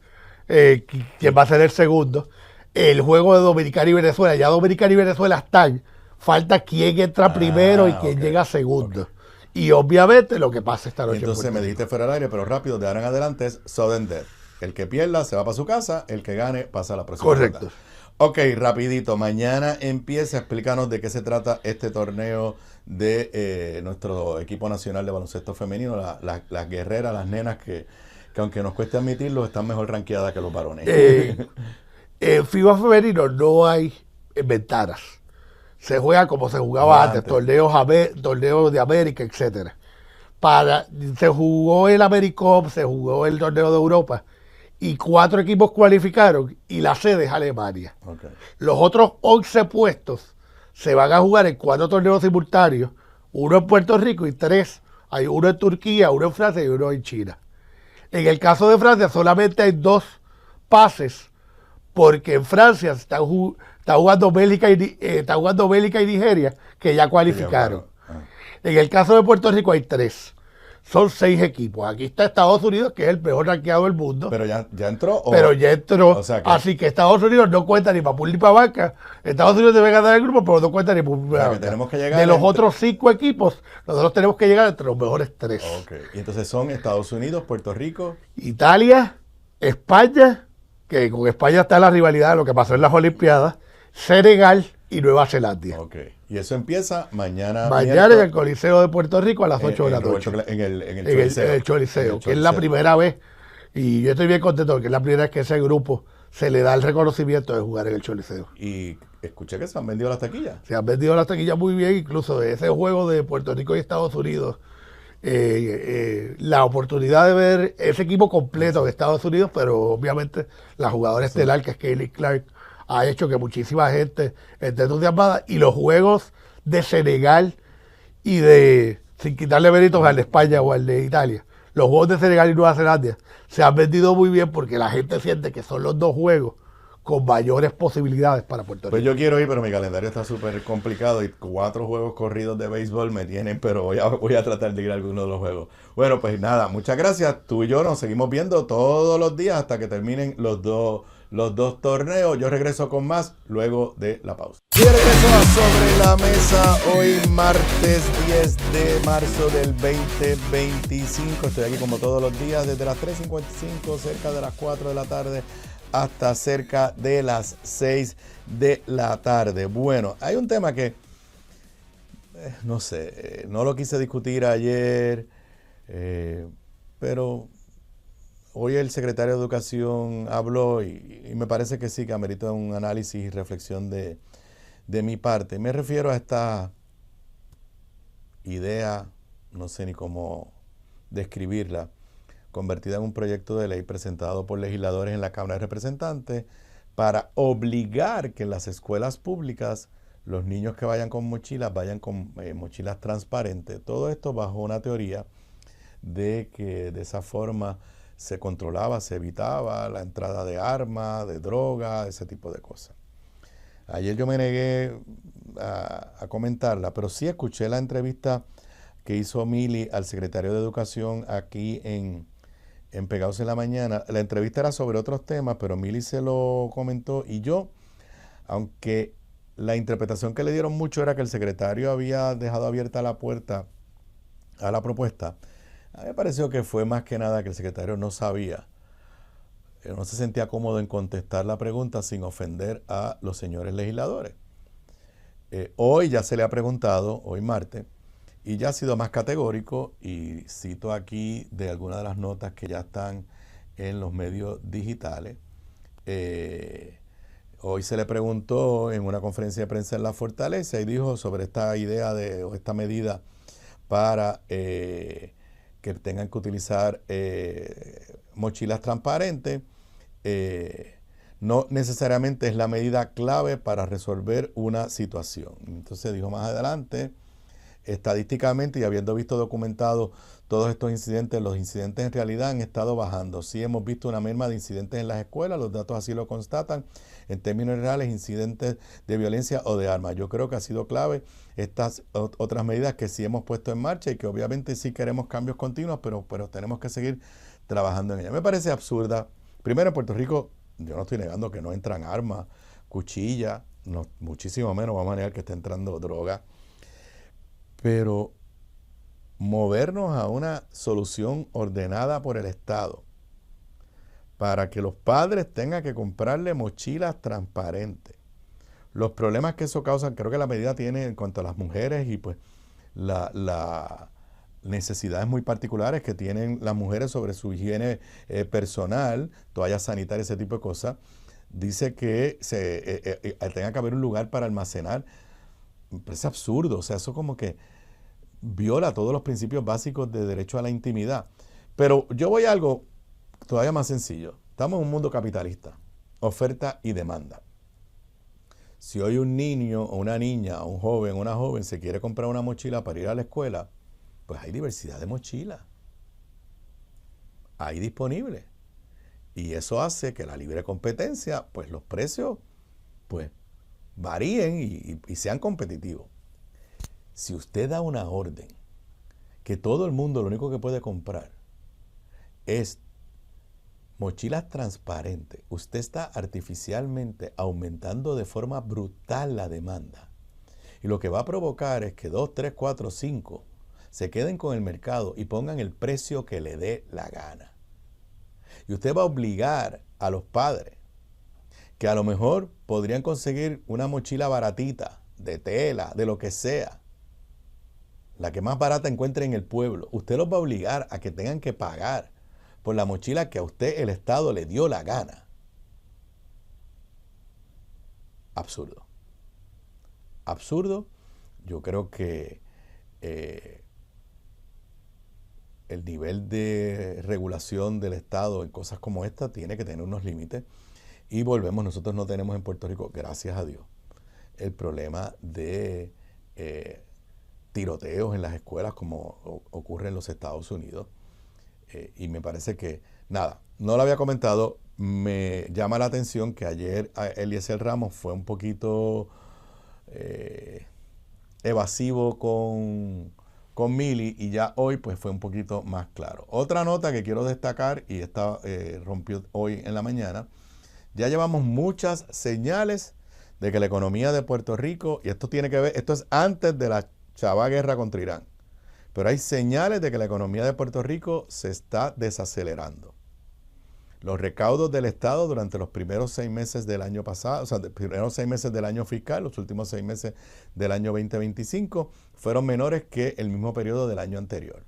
quién va a ser el segundo. El juego de Dominicana y Venezuela, ya Dominicana y Venezuela están. Falta quién entra primero y quién llega segundo. Y obviamente lo que pasa esta noche. Entonces me dijiste fuera del aire, pero rápido, de ahora en adelante es sudden death. El que pierda se va para su casa, el que gane pasa a la próxima ronda. Correcto. Ok, rapidito, mañana empieza, explícanos de qué se trata este torneo de nuestro equipo nacional de baloncesto femenino, las guerreras, las nenas que aunque nos cueste admitirlo, están mejor rankeadas que los varones. En FIBA femenino no hay ventanas. Se juega como se jugaba antes, torneos de América, etcétera. Se jugó el AmeriCup, se jugó el torneo de Europa, y 4 equipos cualificaron, y la sede es Alemania. Okay. Los otros 11 puestos se van a jugar en 4 torneos simultáneos, uno en Puerto Rico y 3, hay uno en Turquía, uno en Francia y uno en China. En el caso de Francia solamente hay 2 pases, porque en Francia está jugando Bélgica y Nigeria, que ya cualificaron. En el caso de Puerto Rico hay 3. Son 6 equipos. Aquí está Estados Unidos, que es el mejor rankeado del mundo. Pero ya entró. Pero ya entró. O sea así que Estados Unidos no cuenta ni para Pul ni para Banca. Estados Unidos debe ganar el grupo, pero no cuenta ni para Pul ni para Banca. De los otros 5 equipos, nosotros tenemos que llegar entre los mejores 3. Okay. Y entonces son Estados Unidos, Puerto Rico, Italia, España, que con España está la rivalidad de lo que pasó en las Olimpiadas, Senegal y Nueva Zelanda. Okay. Y eso empieza mañana. Mañana en el Coliseo de Puerto Rico a las 8 de la noche. En el Choliseo, que es la primera vez, y yo estoy bien contento porque es la primera vez que ese grupo se le da el reconocimiento de jugar en el Choliseo. Y escuché que se han vendido las taquillas. Se han vendido las taquillas muy bien, incluso de ese juego de Puerto Rico y Estados Unidos. La oportunidad de ver ese equipo completo de Estados Unidos, pero obviamente la jugadora estelar, que es Kaylee Clark, ha hecho que muchísima gente esté entusiasmada, y los juegos de Senegal y sin quitarle méritos al de España o al de Italia, los juegos de Senegal y Nueva Zelanda se han vendido muy bien porque la gente siente que son los 2 juegos con mayores posibilidades para Puerto Rico. Pues yo quiero ir, pero mi calendario está súper complicado y 4 juegos corridos de béisbol me tienen, pero voy a tratar de ir a alguno de los juegos. Bueno, pues nada, muchas gracias. Tú y yo nos seguimos viendo todos los días hasta que terminen los dos torneos. Yo regreso con más luego de la pausa. Y regreso a Sobre la Mesa hoy martes 10 de marzo del 2025. Estoy aquí como todos los días desde las 3:55, cerca de las 4 de la tarde, hasta cerca de las 6 de la tarde. Bueno, hay un tema que, no sé, no lo quise discutir ayer, pero hoy el secretario de Educación habló y me parece que sí, que amerita un análisis y reflexión de mi parte. Me refiero a esta idea, no sé ni cómo describirla, convertida en un proyecto de ley presentado por legisladores en la Cámara de Representantes para obligar que en las escuelas públicas los niños que vayan con mochilas vayan con mochilas transparentes. Todo esto bajo una teoría de que de esa forma se controlaba, se evitaba la entrada de armas, de droga, ese tipo de cosas. Ayer yo me negué a comentarla, pero sí escuché la entrevista que hizo Mili al secretario de Educación aquí en Pegados en la Mañana. La entrevista era sobre otros temas, pero Mili se lo comentó y yo, aunque la interpretación que le dieron mucho era que el secretario había dejado abierta la puerta a la propuesta, a mí me pareció que fue más que nada que el secretario no sabía, no se sentía cómodo en contestar la pregunta sin ofender a los señores legisladores. Hoy ya se le ha preguntado, hoy martes, y ya ha sido más categórico, y cito aquí de algunas de las notas que ya están en los medios digitales. Hoy se le preguntó en una conferencia de prensa en La Fortaleza y dijo sobre esta idea o esta medida para que tengan que utilizar mochilas transparentes. No necesariamente es la medida clave para resolver una situación. Entonces dijo más adelante, estadísticamente y habiendo visto documentados todos estos incidentes, los incidentes en realidad han estado bajando. Sí hemos visto una merma de incidentes en las escuelas, los datos así lo constatan. En términos reales, incidentes de violencia o de armas. Yo creo que ha sido clave estas otras medidas que sí hemos puesto en marcha y que obviamente sí queremos cambios continuos, pero tenemos que seguir trabajando en ellas. Me parece absurda. Primero, en Puerto Rico, yo no estoy negando que no entran armas, cuchillas, no, muchísimo menos vamos a negar que está entrando droga. Pero movernos a una solución ordenada por el Estado para que los padres tengan que comprarle mochilas transparentes. Los problemas que eso causa, creo que la medida tiene en cuanto a las mujeres y pues las necesidades muy particulares que tienen las mujeres sobre su higiene personal, toallas sanitarias, ese tipo de cosas. Dice que tenga que haber un lugar para almacenar. Me parece absurdo, o sea, eso como que viola todos los principios básicos de derecho a la intimidad. Pero yo voy a algo todavía más sencillo. Estamos en un mundo capitalista, oferta y demanda. Si hoy un niño o una niña o un joven o una joven se quiere comprar una mochila para ir a la escuela, pues hay diversidad de mochilas. Hay disponibles. Y eso hace que la libre competencia, pues los precios, pues varíen y sean competitivos. Si usted da una orden que todo el mundo lo único que puede comprar es mochilas transparentes, usted está artificialmente aumentando de forma brutal la demanda. Y lo que va a provocar es que 2, 3, 4, 5 se queden con el mercado y pongan el precio que le dé la gana. Y usted va a obligar a los padres que a lo mejor podrían conseguir una mochila baratita, de tela, de lo que sea, la que más barata encuentre en el pueblo. Usted los va a obligar a que tengan que pagar por la mochila que a usted el Estado le dio la gana. Absurdo. Absurdo. Yo creo que el nivel de regulación del Estado en cosas como esta tiene que tener unos límites. Y volvemos, nosotros no tenemos en Puerto Rico, gracias a Dios, el problema de tiroteos en las escuelas como ocurre en los Estados Unidos. Y me parece que, nada, no lo había comentado, me llama la atención que ayer Eliezer Ramos fue un poquito evasivo con Mili y ya hoy pues fue un poquito más claro. Otra nota que quiero destacar, y esta rompió hoy en la mañana, ya llevamos muchas señales de que la economía de Puerto Rico, y esto tiene que ver, esto es antes de la chava guerra contra Irán, pero hay señales de que la economía de Puerto Rico se está desacelerando. Los recaudos del Estado durante los primeros 6 meses del año pasado, o sea, los primeros 6 meses del año fiscal, los últimos 6 meses del año 2025, fueron menores que el mismo periodo del año anterior.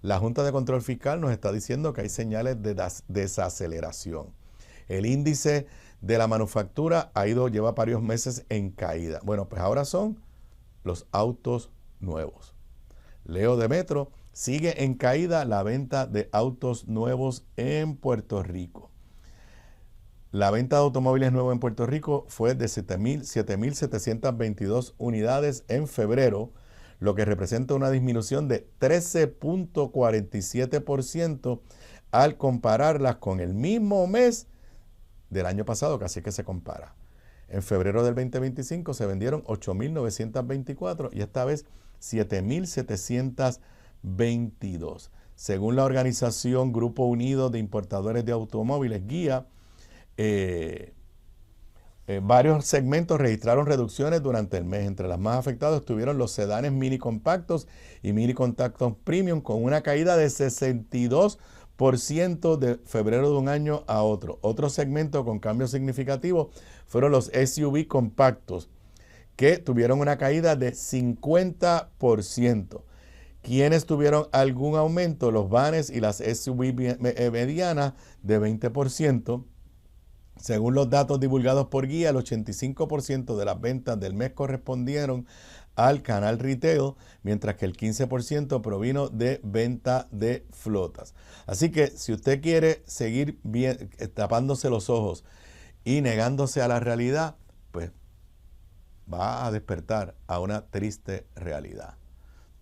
La Junta de Control Fiscal nos está diciendo que hay señales de desaceleración. El índice de la manufactura lleva varios meses en caída. Bueno, pues ahora son los autos nuevos. Leo de Metro, sigue en caída la venta de autos nuevos en Puerto Rico. La venta de automóviles nuevos en Puerto Rico fue de 7.722 unidades en febrero, lo que representa una disminución de 13.47% al compararlas con el mismo mes del año pasado, que así que se compara. En febrero del 2025 se vendieron 8.924 y esta vez 7.722. Según la organización Grupo Unido de Importadores de Automóviles, GUIA, varios segmentos registraron reducciones durante el mes. Entre las más afectadas estuvieron los sedanes mini compactos y mini compactos premium, con una caída de 62% de febrero de un año a otro. Otro segmento con cambios significativos fueron los SUV compactos, que tuvieron una caída de 50%. ¿Quiénes tuvieron algún aumento? Los vanes y las SUV medianas de 20%. Según los datos divulgados por GUIA, el 85% de las ventas del mes correspondieron al canal retail, mientras que el 15% provino de venta de flotas. Así que si usted quiere seguir tapándose los ojos y negándose a la realidad, pues va a despertar a una triste realidad.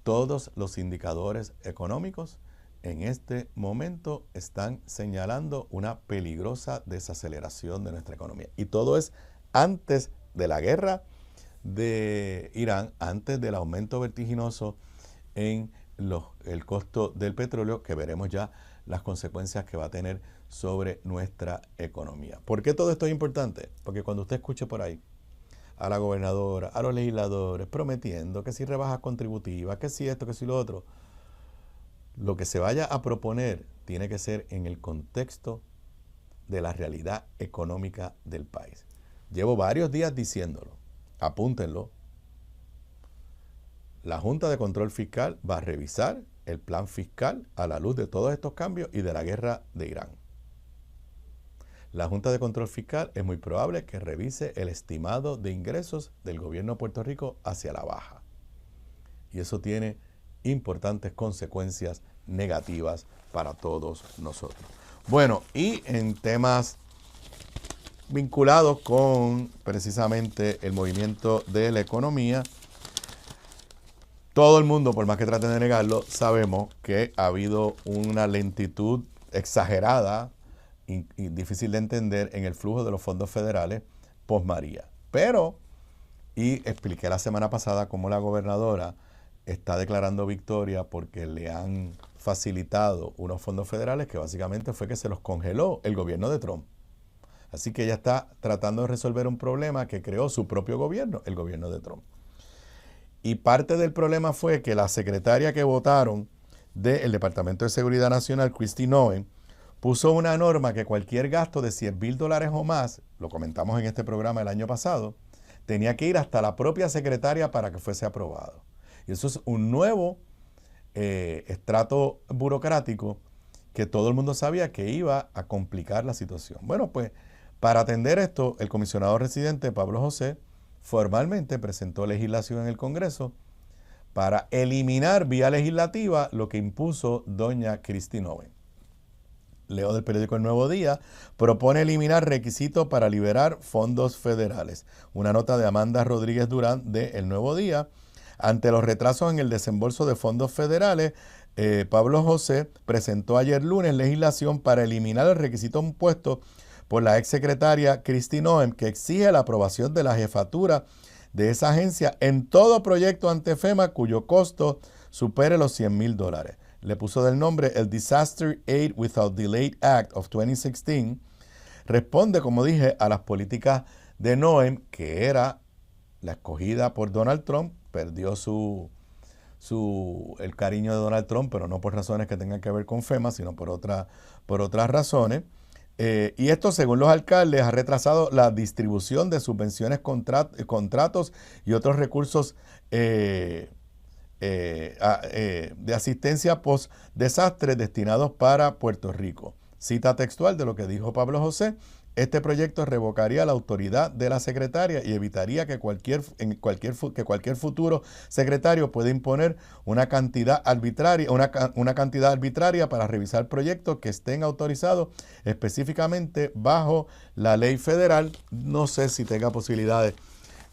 Todos los indicadores económicos en este momento están señalando una peligrosa desaceleración de nuestra economía. Y todo es antes de la guerra de Irán, antes del aumento vertiginoso en el costo del petróleo, que veremos ya las consecuencias que va a tener sobre nuestra economía. ¿Por qué todo esto es importante? Porque cuando usted escuche por ahí a la gobernadora, a los legisladores prometiendo que si rebajas contributivas, que si esto, que si lo otro, lo que se vaya a proponer tiene que ser en el contexto de la realidad económica del país. Llevo varios días diciéndolo, apúntenlo. La Junta de Control Fiscal va a revisar el plan fiscal a la luz de todos estos cambios y de la guerra de Irán. La Junta de Control Fiscal es muy probable que revise el estimado de ingresos del gobierno de Puerto Rico hacia la baja. Y eso tiene importantes consecuencias negativas para todos nosotros. Bueno, y en temas vinculados con precisamente el movimiento de la economía, todo el mundo, por más que traten de negarlo, sabemos que ha habido una lentitud exagerada y difícil de entender en el flujo de los fondos federales post María. Pero, y expliqué la semana pasada cómo la gobernadora está declarando victoria porque le han facilitado unos fondos federales que básicamente fue que se los congeló el gobierno de Trump. Así que ella está tratando de resolver un problema que creó su propio gobierno, el gobierno de Trump. Y parte del problema fue que la secretaria que votaron del Departamento de Seguridad Nacional, Kristi Noem, puso una norma que cualquier gasto de $100,000 o más, lo comentamos en este programa el año pasado, tenía que ir hasta la propia secretaria para que fuese aprobado. Y eso es un nuevo estrato burocrático que todo el mundo sabía que iba a complicar la situación. Bueno, pues para atender esto, el comisionado residente Pablo José formalmente presentó legislación en el Congreso para eliminar vía legislativa lo que impuso doña Kristi Noem. Leo del periódico El Nuevo Día, propone eliminar requisitos para liberar fondos federales. Una nota de Amanda Rodríguez Durán de El Nuevo Día. Ante los retrasos en el desembolso de fondos federales, Pablo José presentó ayer lunes legislación para eliminar el requisito impuesto por la exsecretaria Kristi Noem, que exige la aprobación de la jefatura de esa agencia en todo proyecto ante FEMA cuyo costo supere los $100,000. Le puso del nombre el Disaster Aid Without Delay Act of 2016. Responde, como dije, a las políticas de Noem, que era la escogida por Donald Trump. Perdió el cariño de Donald Trump, pero no por razones que tengan que ver con FEMA, sino por otras razones. Y esto, según los alcaldes, ha retrasado la distribución de subvenciones, contratos y otros recursos de asistencia post-desastre destinados para Puerto Rico. Cita textual de lo que dijo Pablo José: este proyecto revocaría la autoridad de la secretaria y evitaría que cualquier futuro secretario pueda imponer una cantidad arbitraria para revisar proyectos que estén autorizados específicamente bajo la ley federal. No sé si tenga posibilidades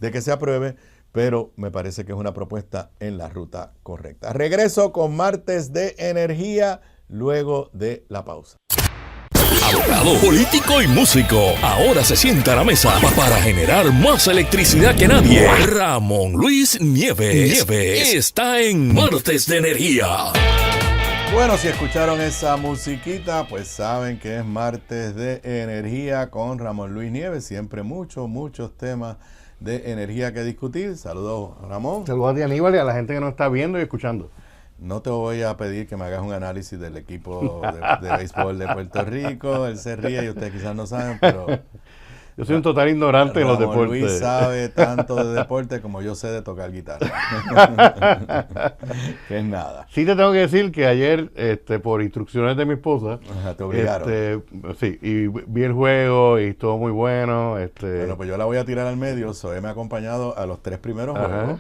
de que se apruebe, pero me parece que es una propuesta en la ruta correcta. Regreso con Martes de Energía luego de la pausa. Abogado, político y músico. Ahora se sienta a la mesa para generar más electricidad que nadie. Ramón Luis Nieves está en Martes de Energía. Bueno, si escucharon esa musiquita, pues saben que es Martes de Energía con Ramón Luis Nieves. Siempre muchos temas de energía que discutir. Saludos, Ramón. Saludos a ti, Aníbal, y a la gente que nos está viendo y escuchando. No te voy a pedir que me hagas un análisis del equipo de béisbol de Puerto Rico. Él se ríe y ustedes quizás no saben, pero... Yo soy un total ignorante en los deportes. Luis sabe tanto de deporte como yo sé de tocar guitarra. Que es nada. Sí te tengo que decir que ayer, por instrucciones de mi esposa... Ajá, te obligaron. Sí, y vi el juego y estuvo muy bueno. Bueno, pues yo la voy a tirar al medio. Zoe me ha acompañado a los 3 primeros juegos.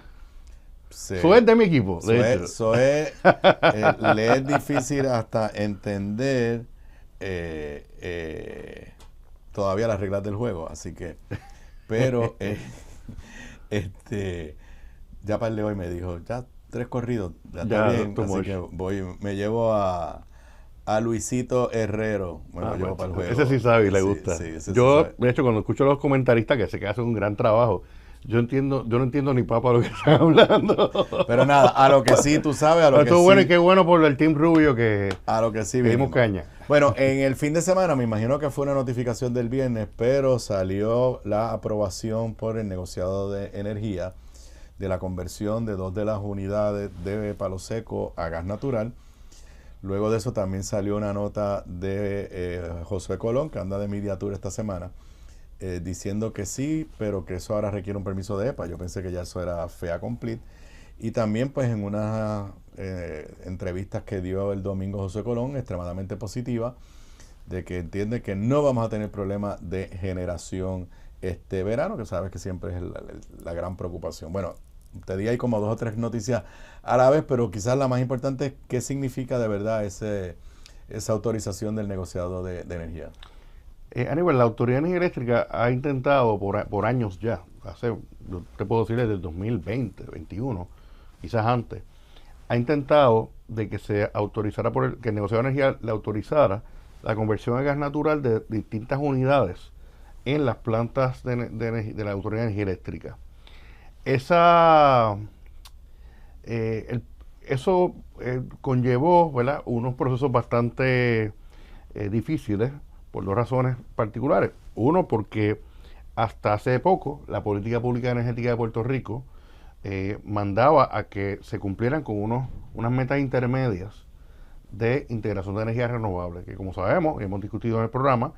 Zoe es de mi equipo, de hecho. Zoe le es difícil hasta entender todavía las reglas del juego, así que, pero ya para el de hoy me dijo, ya 3 corridos, ya está bien, así que me llevo a Luisito Herrero, lo llevo para el juego. Ese sí sabe y le gusta. Sí, yo, de hecho, cuando escucho a los comentaristas que sé que hacen un gran trabajo, yo no entiendo ni papa lo que están hablando. Pero nada, a lo que sí tú sabes, a lo que sí. Bueno, y qué bueno por el Team Rubio que a lo que sí dimos caña. Bueno, en el fin de semana, me imagino que fue una notificación del viernes, pero salió la aprobación por el negociado de energía de la conversión de 2 de las unidades de Palo Seco a gas natural. Luego de eso también salió una nota de Josué Colón, que anda de Media Tour esta semana, diciendo que sí, pero que eso ahora requiere un permiso de EPA. Yo pensé que ya eso era fait accompli. Y también pues en unas entrevistas que dio el domingo José Colón, extremadamente positiva, de que entiende que no vamos a tener problemas de generación este verano, que sabes que siempre es la gran preocupación. Bueno, te di ahí como 2 o 3 noticias a la vez, pero quizás la más importante es qué significa de verdad esa autorización del negociado de energía. Aníbal, la Autoridad de Energía Eléctrica ha intentado por años ya, te puedo decir desde el 2020, 2021, quizás antes, ha intentado de que se autorizara que el negociado de energía le autorizara la conversión a gas natural de distintas unidades en las plantas de la Autoridad de Energía Eléctrica. Eso conllevó, ¿verdad?, unos procesos bastante difíciles por 2 razones particulares. Uno, porque hasta hace poco la política pública energética de Puerto Rico mandaba a que se cumplieran con unas metas intermedias de integración de energías renovables, que como sabemos y hemos discutido en el programa,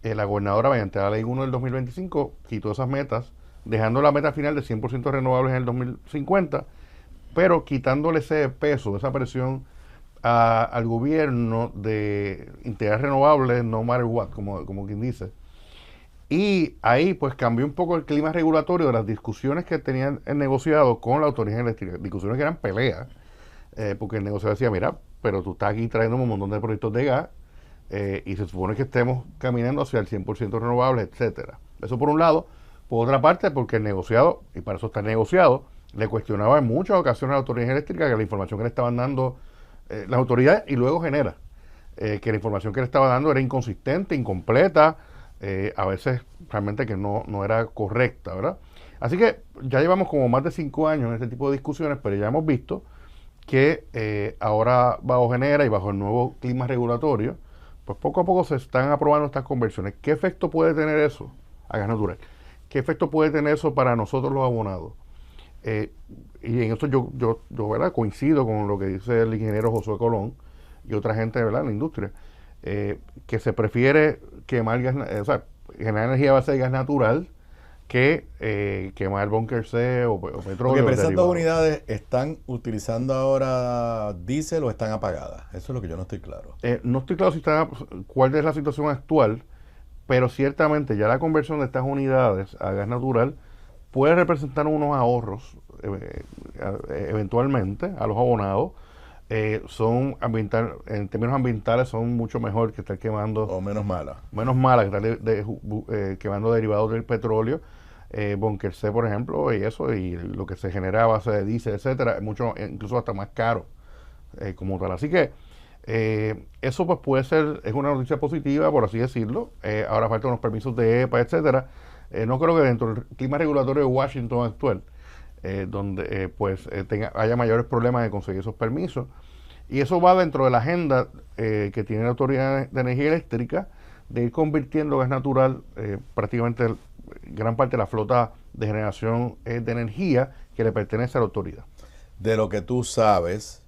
la gobernadora, mediante la ley 1 del 2025, quitó esas metas, dejando la meta final de 100% renovables en el 2050, pero quitándole ese peso, esa presión al gobierno de integrar renovables no matter what, como quien dice. Y ahí pues cambió un poco el clima regulatorio de las discusiones que tenían el negociado con la Autoridad Eléctrica, discusiones que eran peleas, porque el negociado decía, mira, pero tú estás aquí trayendo un montón de proyectos de gas y se supone que estemos caminando hacia el 100% renovable, etcétera. Eso por un lado. Por otra parte, porque el negociado, y para eso está el negociado, le cuestionaba en muchas ocasiones a la Autoridad Eléctrica que la información que le estaban dando las autoridades, y luego genera, que la información que le estaba dando era inconsistente, incompleta, a veces realmente que no era correcta, ¿verdad? Así que ya llevamos como más de 5 años en este tipo de discusiones, pero ya hemos visto que ahora bajo Genera y bajo el nuevo clima regulatorio, pues poco a poco se están aprobando estas conversiones. ¿Qué efecto puede tener eso a gas natural? ¿Qué efecto puede tener eso para nosotros los abonados? Y en esto yo ¿verdad?, coincido con lo que dice el ingeniero Josué Colón y otra gente, ¿verdad?, en la industria. que se prefiere quemar gas, o sea, generar energía a base de gas natural que quemar bunker C o petróleo. Porque pero esas dos unidades están utilizando ahora diésel o están apagadas. Eso es lo que yo no estoy claro. No estoy claro cuál es la situación actual, pero ciertamente ya la conversión de estas unidades a gas natural puede representar unos ahorros eventualmente a los abonados. Son en términos ambientales son mucho mejor que estar quemando, o menos malas que estar quemando derivados del petróleo, bunker C, por ejemplo, y lo que se genera a base de diésel, etcétera, mucho, incluso hasta más caro como tal. Así que eso pues puede ser, es una noticia positiva, por así decirlo. Ahora faltan unos permisos de EPA, etcétera. No creo que dentro del clima regulatorio de Washington actual, donde haya mayores problemas de conseguir esos permisos. Y eso va dentro de la agenda que tiene la Autoridad de Energía Eléctrica de ir convirtiendo gas natural prácticamente gran parte de la flota de generación de energía que le pertenece a la autoridad. De lo que tú sabes,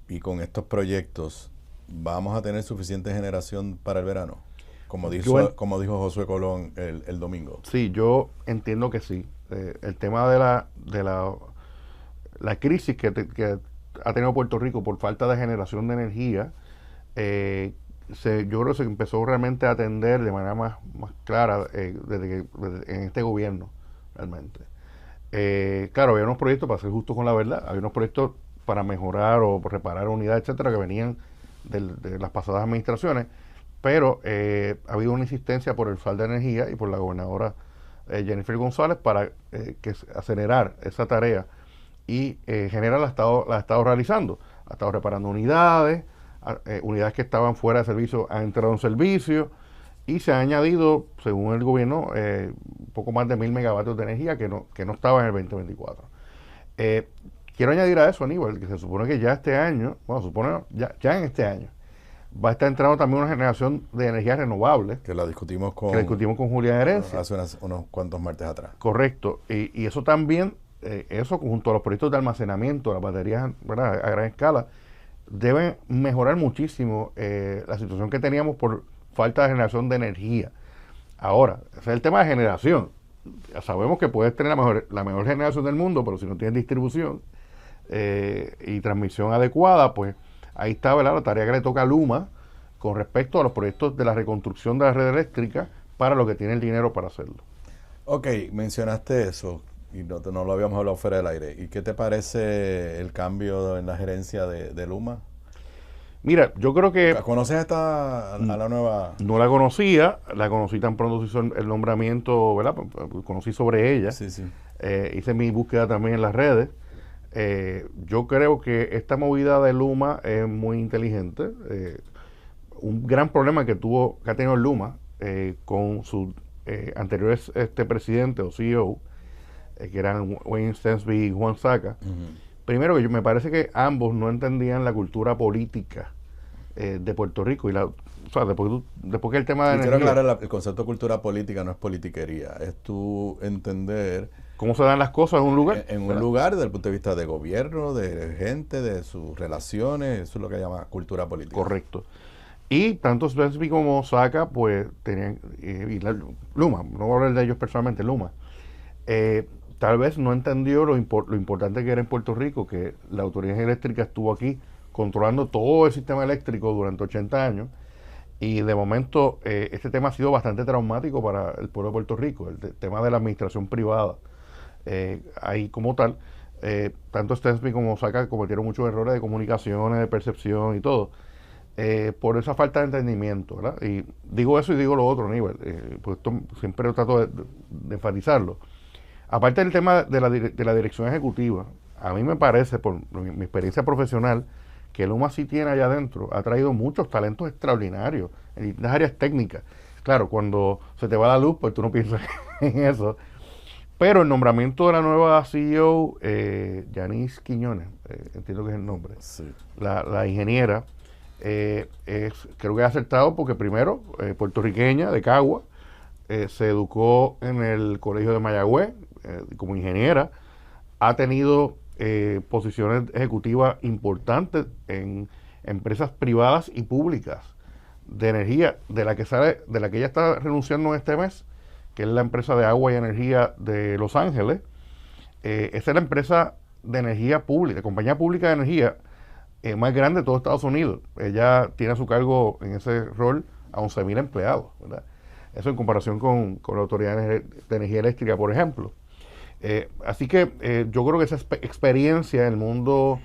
y con estos proyectos, ¿vamos a tener suficiente generación para el verano? Como dijo Josué Colón el domingo. Sí, yo entiendo que sí. El tema de la crisis que ha tenido Puerto Rico por falta de generación de energía, yo creo que se empezó realmente a atender de manera más clara desde en este gobierno, realmente. Claro, había unos proyectos, para ser justo con la verdad, había unos proyectos para mejorar o reparar unidades, etcétera, que venían de las pasadas administraciones, pero ha habido una insistencia por el falta de energía y por la gobernadora Jennifer González para acelerar esa tarea y genera la ha estado realizando. Ha estado reparando unidades, unidades que estaban fuera de servicio han entrado en servicio y se ha añadido, según el gobierno, poco más de 1,000 megavatios de energía que no estaba en el 2024. Quiero añadir a eso, Aníbal, que se supone que ya este año, ya en este año, va a estar entrando también una generación de energías renovables. Que la discutimos con Julián Herencia. Hace unos cuantos martes atrás. Correcto. Y eso también, eso junto a los proyectos de almacenamiento, las baterías, ¿verdad?, a gran escala, deben mejorar muchísimo la situación que teníamos por falta de generación de energía. Ahora, ese es el tema de generación. Ya sabemos que puedes tener la mejor generación del mundo, pero si no tienes distribución y transmisión adecuada, pues ahí está, ¿verdad?, la tarea que le toca a Luma con respecto a los proyectos de la reconstrucción de la red eléctrica para lo que tiene el dinero para hacerlo. Ok, mencionaste eso y no lo habíamos hablado fuera del aire. ¿Y qué te parece el cambio en la gerencia de Luma? Mira, yo creo que... ¿Conoces a la nueva...? No la conocía, la conocí tan pronto se hizo el nombramiento, ¿verdad? Conocí sobre ella. Sí, sí. Hice mi búsqueda también en las redes. Yo creo que esta movida de Luma es muy inteligente. Un gran problema que ha tenido Luma con sus anteriores presidente o CEO, que eran Wayne Stensby y Juan Saca. Primero, me parece que ambos no entendían la cultura política de Puerto Rico. Después que el tema de energía... Quiero aclarar, el concepto de cultura política no es politiquería, es tú entender... ¿Cómo se dan las cosas en un lugar? En un lugar desde el punto de vista de gobierno, de gente, de sus relaciones, eso es lo que llama cultura política. Correcto. Y tanto Stensby como Saca, pues tenían... Luma, no voy a hablar de ellos personalmente, Luma. Tal vez no entendió lo importante que era en Puerto Rico, que la Autoridad Eléctrica estuvo aquí controlando todo el sistema eléctrico durante 80 años, y de momento este tema ha sido bastante traumático para el pueblo de Puerto Rico, el tema de la administración privada. Ahí como tal, tanto Stensby como Saca cometieron muchos errores de comunicaciones, de percepción y todo, por esa falta de entendimiento, ¿verdad? Y digo eso y digo lo otro, Aníbal, pues esto siempre trato de enfatizarlo. Aparte del tema de la dirección ejecutiva, a mí me parece, por mi experiencia profesional, que Luma sí tiene allá adentro, ha traído muchos talentos extraordinarios en las áreas técnicas. Claro, cuando se te va la luz, pues tú no piensas en eso. Pero el nombramiento de la nueva CEO, Yanis Quiñones, entiendo que es el nombre, sí, la ingeniera, creo que ha acertado porque primero, puertorriqueña, de Cagua, se educó en el colegio de Mayagüez como ingeniera, ha tenido posiciones ejecutivas importantes en empresas privadas y públicas de energía, de la que ella está renunciando este mes, que es la empresa de agua y energía de Los Ángeles. Esa es la empresa de energía pública, compañía pública de energía más grande de todo Estados Unidos. Ella tiene a su cargo en ese rol a 11,000 empleados, ¿verdad? Eso en comparación con la Autoridad de Energía Eléctrica, por ejemplo. Así que yo creo que esa experiencia en el mundo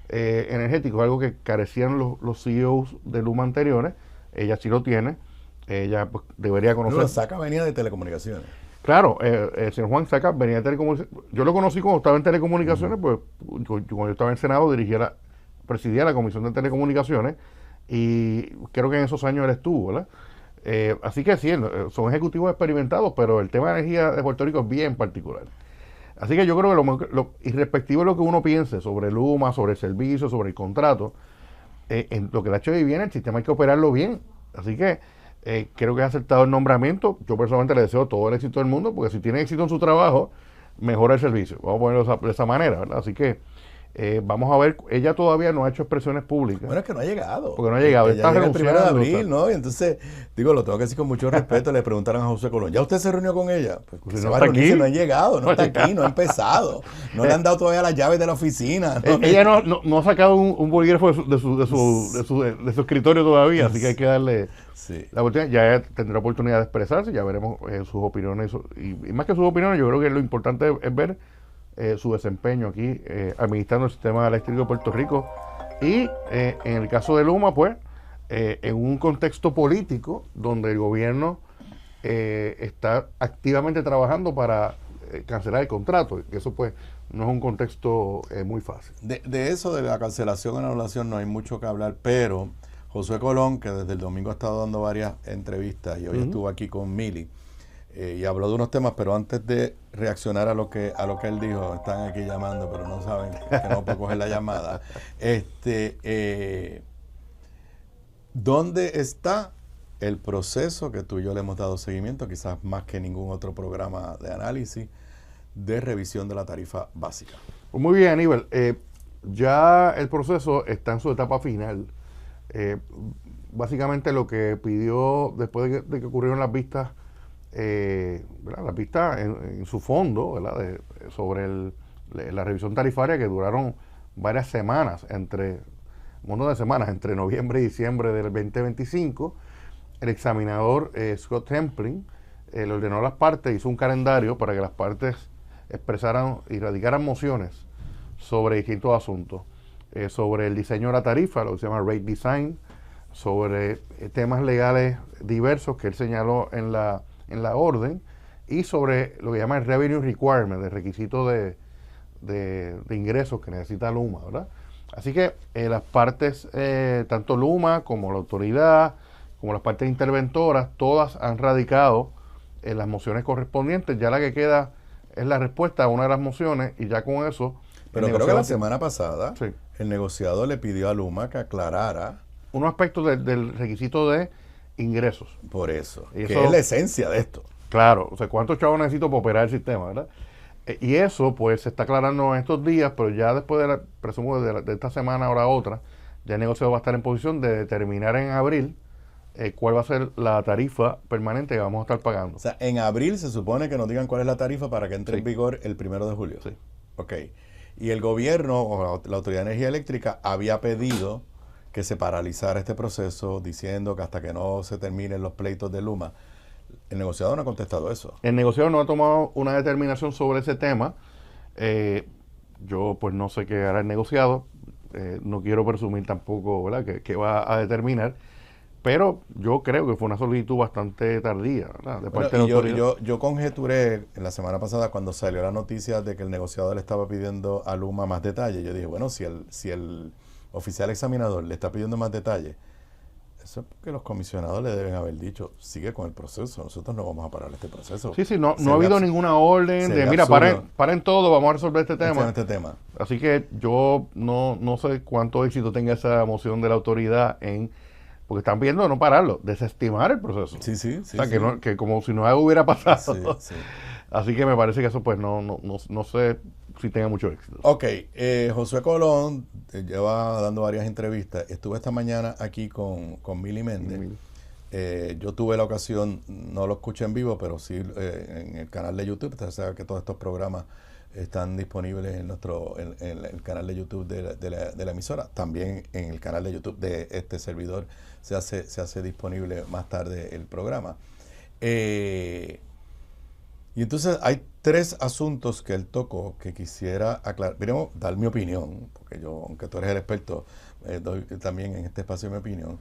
energético es algo que carecían los CEOs de Luma anteriores. Ella sí lo tiene. Ella pues, debería conocer. No, Saca venía de telecomunicaciones. Claro, el señor Juan Saca venía de telecomunicaciones. Yo lo conocí cuando estaba en telecomunicaciones, pues cuando yo estaba en el Senado presidía la Comisión de Telecomunicaciones y creo que en esos años él estuvo, ¿verdad? Así que sí, son ejecutivos experimentados, pero el tema de energía de Puerto Rico es bien particular. Así que yo creo que irrespectivo de lo que uno piense sobre Luma, sobre el servicio, sobre el contrato, en lo que le ha hecho bien, el sistema hay que operarlo bien. Así que creo que ha aceptado el nombramiento. Yo personalmente le deseo todo el éxito del mundo, porque si tiene éxito en su trabajo, mejora el servicio. Vamos a ponerlo de esa manera, ¿verdad? Así que vamos a ver, ella todavía no ha hecho expresiones públicas. Bueno, es que no ha llegado. Porque no ha llegado. Ella llega el 1 de abril, ¿no? Y entonces, lo tengo que decir con mucho respeto, le preguntaron a José Colón, ¿ya usted se reunió con ella? Pues si no está aquí. No ha llegado, no está aquí, no ha empezado. No le han dado todavía las llaves de la oficina. Ella no ha sacado un bolígrafo de su escritorio todavía, así que hay que darle la oportunidad. Ya tendrá oportunidad de expresarse, ya veremos sus opiniones. Y más que sus opiniones, yo creo que lo importante es ver su desempeño aquí administrando el sistema eléctrico de Puerto Rico y en el caso de Luma pues en un contexto político donde el gobierno está activamente trabajando para cancelar el contrato, que eso pues no es un contexto muy fácil. De eso de la cancelación o anulación no hay mucho que hablar, pero José Colón, que desde el domingo ha estado dando varias entrevistas y hoy estuvo aquí con Mili, y habló de unos temas, pero antes de reaccionar a lo que él dijo, están aquí llamando, pero no saben que no puedo coger la llamada. ¿Dónde está el proceso que tú y yo le hemos dado seguimiento, quizás más que ningún otro programa de análisis, de revisión de la tarifa básica? Pues muy bien, Aníbal. Ya el proceso está en su etapa final. Básicamente lo que pidió después de que ocurrieron las vistas, las vistas en su fondo, ¿verdad? Sobre la revisión tarifaria, que duraron varias semanas, un montón de semanas, entre noviembre y diciembre del 2025. El examinador Scott Templing le ordenó a las partes, hizo un calendario para que las partes expresaran y radicaran mociones sobre distintos asuntos, sobre el diseño de la tarifa, lo que se llama rate design, sobre temas legales diversos que él señaló en la orden, y sobre lo que llama el revenue requirement, el requisito de ingresos que necesita Luma, ¿verdad? Así que las partes, tanto Luma como la autoridad, como las partes interventoras, todas han radicado las mociones correspondientes. Ya la que queda es la respuesta a una de las mociones, y ya con eso... Pero creo que la semana pasada el negociador le pidió a Luma que aclarara unos aspectos del requisito de ingresos. Por eso, y que eso es la esencia de esto. Claro, o sea, ¿cuántos chavos necesito para operar el sistema, verdad? Y eso, pues, se está aclarando en estos días, pero ya después presumo de esta semana o la otra, ya el negociador va a estar en posición de determinar en abril cuál va a ser la tarifa permanente que vamos a estar pagando. O sea, en abril se supone que nos digan cuál es la tarifa para que entre en vigor el 1 de julio. Sí. Ok. Y el gobierno o la Autoridad de Energía Eléctrica había pedido que se paralizara este proceso, diciendo que hasta que no se terminen los pleitos de Luma. El negociador no ha contestado eso. El negociador no ha tomado una determinación sobre ese tema. Yo pues no sé qué hará el negociado. No quiero presumir tampoco, ¿verdad?, que va a determinar. Pero yo creo que fue una solicitud bastante tardía, ¿verdad?, de parte de la autoridad. Yo conjeturé en la semana pasada, cuando salió la noticia de que el negociador le estaba pidiendo a Luma más detalles. Yo dije, bueno, si el oficial examinador le está pidiendo más detalles, eso es porque los comisionados le deben haber dicho, sigue con el proceso, nosotros no vamos a parar este proceso. Sí, no ha habido ninguna orden de, mira, paren todo, vamos a resolver este tema. Así que yo no sé cuánto éxito tenga esa moción de la autoridad porque están pidiendo no pararlo, desestimar el proceso. Sí. O sea, que como si no hubiera pasado. Sí. Así que me parece que eso pues no sé, si tenga mucho éxito. Ok, Josué Colón lleva dando varias entrevistas. Estuve esta mañana aquí con Mili Méndez. Yo tuve la ocasión, no lo escuché en vivo, pero sí en el canal de YouTube. Usted sabe que todos estos programas están disponibles en el canal de YouTube de la emisora. También en el canal de YouTube de este servidor se hace disponible más tarde el programa. Y entonces hay 3 asuntos que él tocó que quisiera aclarar. Primero, dar mi opinión, porque yo, aunque tú eres el experto, doy también en este espacio mi opinión.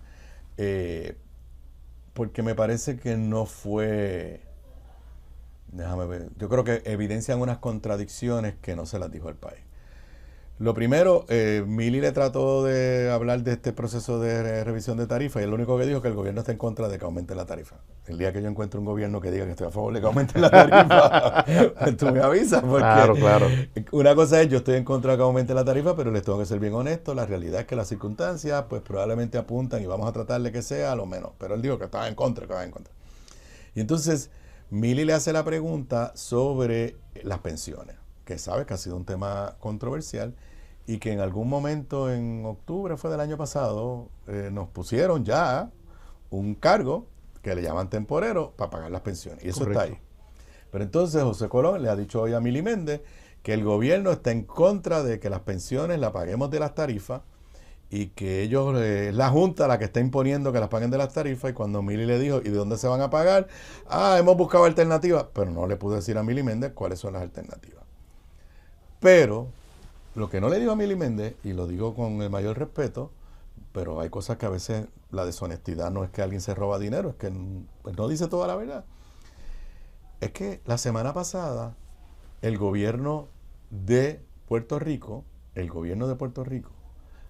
Porque me parece que no fue... Déjame ver. Yo creo que evidencian unas contradicciones que no se las dijo al país. Lo primero, Mili le trató de hablar de este proceso de revisión de tarifa y lo único que dijo es que el gobierno está en contra de que aumente la tarifa. El día que yo encuentre un gobierno que diga que estoy a favor de que aumente la tarifa, pues tú me avisas. Porque Claro. Una cosa es, yo estoy en contra de que aumente la tarifa, pero les tengo que ser bien honesto. La realidad es que las circunstancias pues probablemente apuntan y vamos a tratar de que sea a lo menos. Pero él dijo que estaba en contra, Y entonces Mili le hace la pregunta sobre las pensiones, que sabe que ha sido un tema controversial y que en algún momento en octubre fue del año pasado nos pusieron ya un cargo que le llaman temporero para pagar las pensiones y eso Correcto. está ahí. Pero entonces José Colón le ha dicho hoy a Mili Méndez que el gobierno está en contra de que las pensiones las paguemos de las tarifas y que ellos, es la Junta la que está imponiendo que las paguen de las tarifas. Y cuando Mili le dijo, ¿y de dónde se van a pagar? Hemos buscado alternativas, pero no le pudo decir a Mili Méndez cuáles son las alternativas. Pero lo que no le digo a Mili Méndez, y lo digo con el mayor respeto, pero hay cosas que a veces la deshonestidad no es que alguien se roba dinero, es que pues no dice toda la verdad. Es que la semana pasada el gobierno de Puerto Rico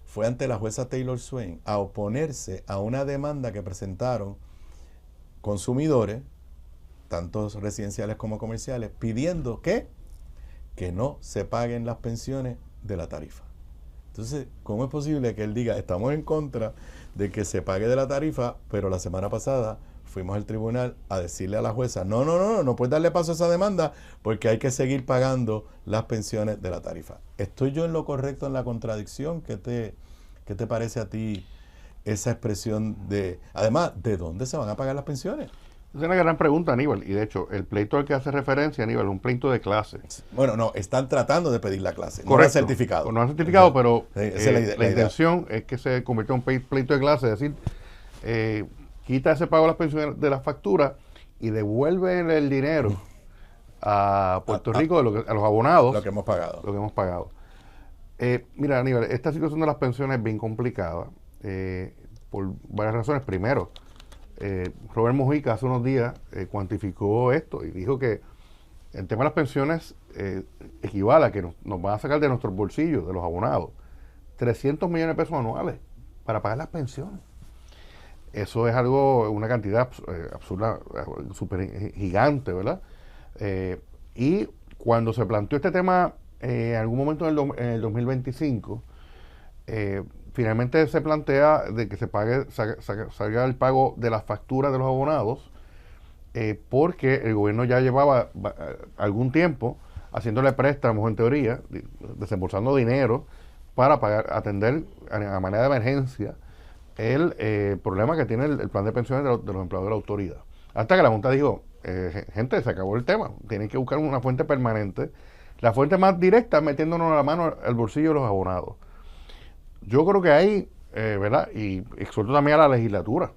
fue ante la jueza Taylor Swain a oponerse a una demanda que presentaron consumidores, tanto residenciales como comerciales, pidiendo que no se paguen las pensiones de la tarifa. Entonces, ¿cómo es posible que él diga, estamos en contra de que se pague de la tarifa, pero la semana pasada fuimos al tribunal a decirle a la jueza, no puedes darle paso a esa demanda porque hay que seguir pagando las pensiones de la tarifa? ¿Estoy yo en lo correcto, en la contradicción? ¿Qué te parece a ti esa expresión de, además, ¿de dónde se van a pagar las pensiones? Es una gran pregunta, Aníbal, y de hecho, el pleito al que hace referencia, Aníbal, es un pleito de clase. Bueno, no, están tratando de pedir la clase, Correcto. no el certificado. No el certificado, pero esa es la intención es que se convirtió en un pleito de clase, es decir, quita ese pago de las pensiones de las facturas y devuelve el dinero a Puerto Rico, a los abonados. Lo que hemos pagado. Mira, Aníbal, esta situación de las pensiones es bien complicada por varias razones. Primero, Robert Mujica hace unos días cuantificó esto y dijo que el tema de las pensiones equivale a que nos van a sacar de nuestros bolsillos, de los abonados, 300 millones de pesos anuales para pagar las pensiones. Eso es algo, una cantidad absurda, súper gigante, ¿verdad? Y cuando se planteó este tema en algún momento en el 2025, finalmente se plantea de que se pague, salga el pago de las facturas de los abonados, porque el gobierno ya llevaba algún tiempo haciéndole préstamos, en teoría, desembolsando dinero para atender a manera de emergencia el problema que tiene el plan de pensiones de los empleados de la autoridad. Hasta que la Junta dijo, gente, se acabó el tema, tienen que buscar una fuente permanente, la fuente más directa metiéndonos la mano al bolsillo de los abonados. Yo creo que ahí, ¿verdad? Y exhorto también a la legislatura,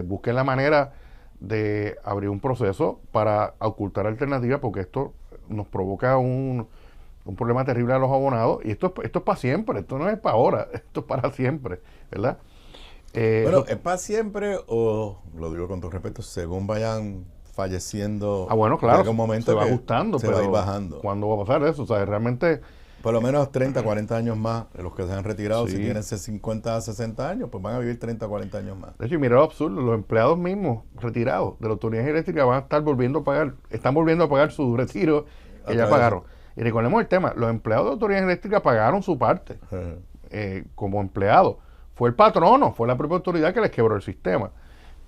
busquen la manera de abrir un proceso para ocultar alternativas, porque esto nos provoca un problema terrible a los abonados, y esto es para siempre, esto no es para ahora, esto es para siempre, ¿verdad? Bueno, ¿es para siempre o, lo digo con todo respeto, según vayan falleciendo? Bueno, claro, en algún momento se va ajustando, se pero va a ir bajando. ¿cuándo va a pasar eso? O sea, realmente... Por lo menos 30, 40 años más, los que se han retirado, Sí. si tienen 50, 60 años, pues van a vivir 30, 40 años más. De hecho, mira lo absurdo, los empleados mismos retirados de la autoridad eléctrica van a estar están volviendo a pagar su retiro que ya pagaron. Y recordemos el tema, los empleados de la autoridad eléctrica pagaron su parte como empleados. Fue el patrono, fue la propia autoridad que les quebró el sistema.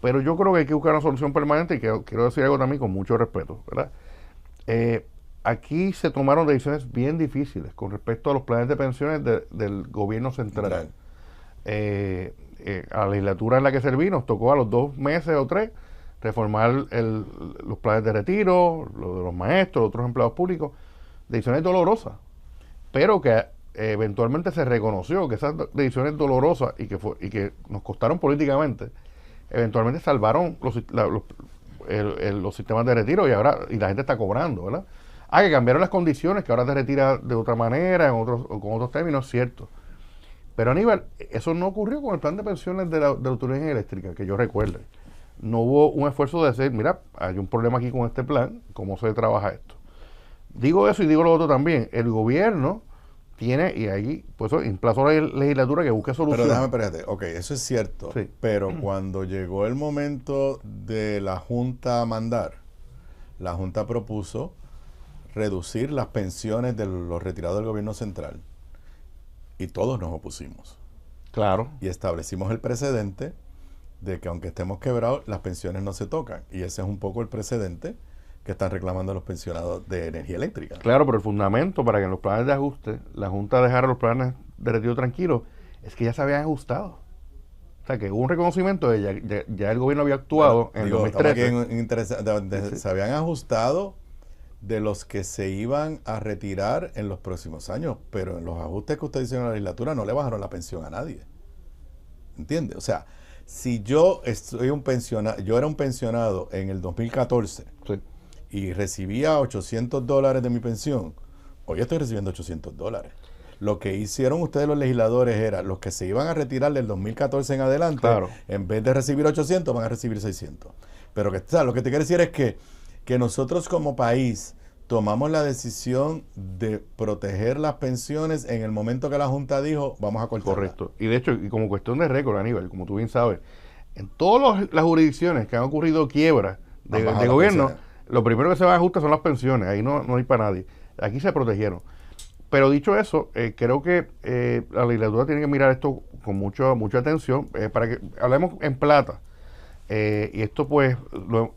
Pero yo creo que hay que buscar una solución permanente y quiero decir algo también con mucho respeto, ¿verdad? aquí se tomaron decisiones bien difíciles con respecto a los planes de pensiones del gobierno central. A la legislatura en la que serví nos tocó a los 2 meses o 3 reformar los planes de retiro, lo de los maestros, otros empleados públicos, decisiones dolorosas, pero que eventualmente se reconoció que esas decisiones dolorosas y que nos costaron políticamente, eventualmente salvaron los sistemas de retiro y la gente está cobrando, ¿verdad? Que cambiaron las condiciones, que ahora te retira de otra manera, con otros términos, cierto. Pero Aníbal, eso no ocurrió con el plan de pensiones de la Autoridad Eléctrica, que yo recuerde. No hubo un esfuerzo de decir, mira, hay un problema aquí con este plan, ¿cómo se trabaja esto? Digo eso y digo lo otro también. El gobierno tiene, y ahí, pues eso, emplazó a la legislatura que busque soluciones. Pero déjame, espérate, ok, eso es cierto, sí. Pero cuando llegó el momento de la Junta mandar, la Junta propuso reducir las pensiones de los retirados del gobierno central. Y todos nos opusimos. Claro. Y establecimos el precedente de que aunque estemos quebrados, las pensiones no se tocan. Y ese es un poco el precedente que están reclamando los pensionados de energía eléctrica. Claro, pero el fundamento para que en los planes de ajuste la Junta dejara los planes de retiro tranquilos es que ya se habían ajustado. O sea, que hubo un reconocimiento de ya el gobierno había actuado en el 2013. Se habían ajustado de los que se iban a retirar en los próximos años, pero en los ajustes que usted hizo en la legislatura no le bajaron la pensión a nadie. ¿Entiende? O sea, si yo era un pensionado en el 2014 sí. Y recibía $800 de mi pensión, hoy estoy recibiendo $800. Lo que hicieron ustedes los legisladores era, los que se iban a retirar del 2014 en adelante, claro. En vez de recibir 800, van a recibir 600. Pero que, o sea, lo que te quiero decir es que nosotros como país tomamos la decisión de proteger las pensiones en el momento que la Junta dijo, vamos a cortarla. Correcto. Y de hecho, y como cuestión de récord, Aníbal, como tú bien sabes, en todas las jurisdicciones que han ocurrido quiebras de gobierno, pensiones. Lo primero que se va a ajustar son las pensiones. Ahí no hay para nadie. Aquí se protegieron. Pero dicho eso, creo que la legislatura tiene que mirar esto con mucha atención para que hablemos en plata. Y esto pues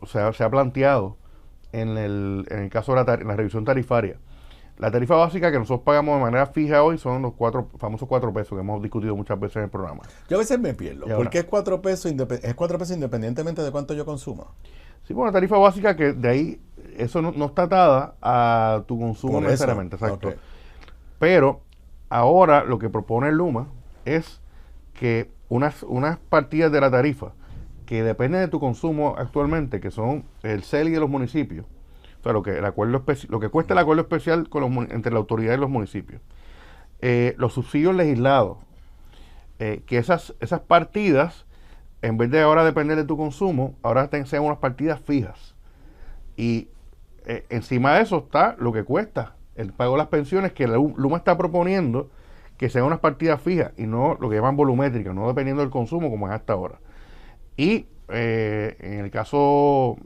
se ha planteado en el caso de la revisión tarifaria. La tarifa básica que nosotros pagamos de manera fija hoy son los famosos 4 pesos que hemos discutido muchas veces en el programa. Yo a veces me pierdo. ¿Por qué es 4 pesos? ¿Es 4 pesos independientemente de cuánto yo consuma? Sí, bueno, una tarifa básica que de ahí, eso no está atada a tu consumo necesariamente, exacto. Okay. Pero ahora lo que propone el Luma es que unas partidas de la tarifa que dependen de tu consumo actualmente, que son el CELI de los municipios, o sea, lo que cuesta el acuerdo especial entre la autoridad y los municipios, los subsidios legislados, que esas partidas, en vez de ahora depender de tu consumo, ahora sean unas partidas fijas. Y encima de eso está lo que cuesta el pago de las pensiones, que Luma está proponiendo que sean unas partidas fijas y no lo que llaman volumétricas, no dependiendo del consumo como es hasta ahora. Y en el caso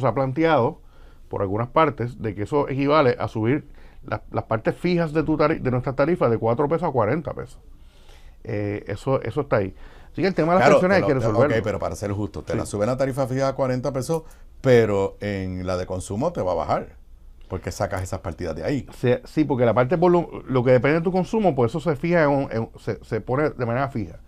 se ha planteado por algunas partes de que eso equivale a subir las partes fijas de nuestra tarifa de 4 pesos a 40 pesos. Eso está ahí. Así que el tema de las pensiones hay que resolverlo. Ok, pero para ser justo, te la suben la tarifa fija a 40 pesos, pero en la de consumo te va a bajar, porque sacas esas partidas de ahí. Sí, porque la parte lo que depende de tu consumo, pues eso se fija se pone de manera fija.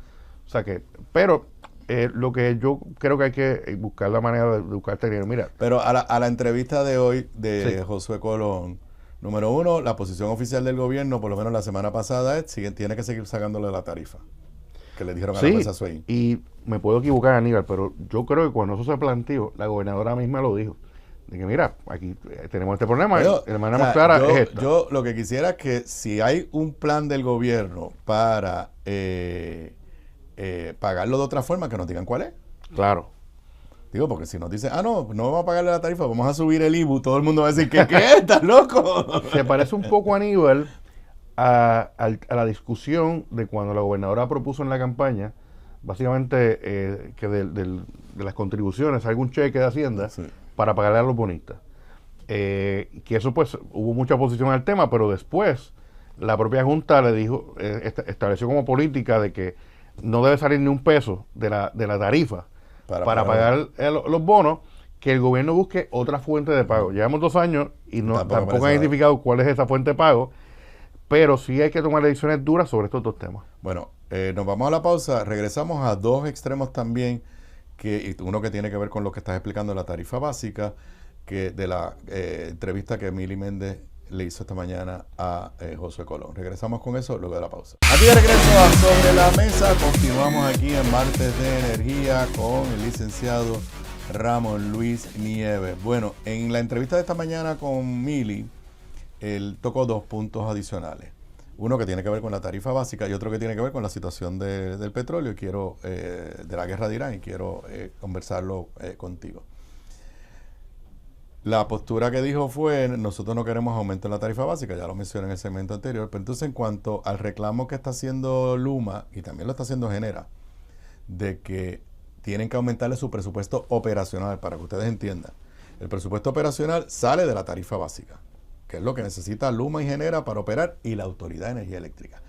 O sea que, pero lo que yo creo que hay que buscar la manera de buscar este dinero. Mira. Pero a la entrevista de hoy de Josué Colón, número 1, la posición oficial del gobierno, por lo menos la semana pasada, tiene que seguir sacándole la tarifa que le dijeron a la mesa Swain. Y me puedo equivocar, Aníbal, pero yo creo que cuando eso se planteó, la gobernadora misma lo dijo. De que mira, aquí tenemos este problema, de manera más clara es esta. Yo lo que quisiera es que si hay un plan del gobierno para pagarlo de otra forma, que nos digan cuál es. Claro. Digo, porque si nos dicen, no vamos a pagarle la tarifa, vamos a subir el IBU, todo el mundo va a decir, ¿qué? ¿Estás loco? Se parece un poco, Aníbal, a la discusión de cuando la gobernadora propuso en la campaña, básicamente, que de las contribuciones, algún cheque de Hacienda, para pagarle a los bonistas. Que eso, pues, hubo mucha oposición al tema, pero después la propia Junta le dijo, estableció como política de que no debe salir ni un peso de la tarifa para pagar los bonos, que el gobierno busque otra fuente de pago. Llevamos 2 años y tampoco han nada. identificado cuál es esa fuente de pago, pero sí hay que tomar decisiones duras sobre estos 2 temas. Bueno, nos vamos a la pausa. Regresamos a 2 extremos también, y uno que tiene que ver con lo que estás explicando de la tarifa básica, que de la entrevista que Mili Méndez le hizo esta mañana a Josué Colón. Regresamos con eso luego de la pausa. Aquí de regreso a Sobre la Mesa. Continuamos aquí en Martes de Energía con el licenciado Ramón Luis Nieves. Bueno, en la entrevista de esta mañana con Mili, él tocó 2 puntos adicionales. Uno que tiene que ver con la tarifa básica y otro que tiene que ver con la situación del petróleo de la guerra de Irán, y quiero conversarlo contigo. La postura que dijo fue: nosotros no queremos aumento en la tarifa básica, ya lo mencioné en el segmento anterior, pero entonces en cuanto al reclamo que está haciendo Luma, y también lo está haciendo Genera, de que tienen que aumentarle su presupuesto operacional, para que ustedes entiendan. El presupuesto operacional sale de la tarifa básica, que es lo que necesita Luma y Genera para operar, y la Autoridad de Energía Eléctrica.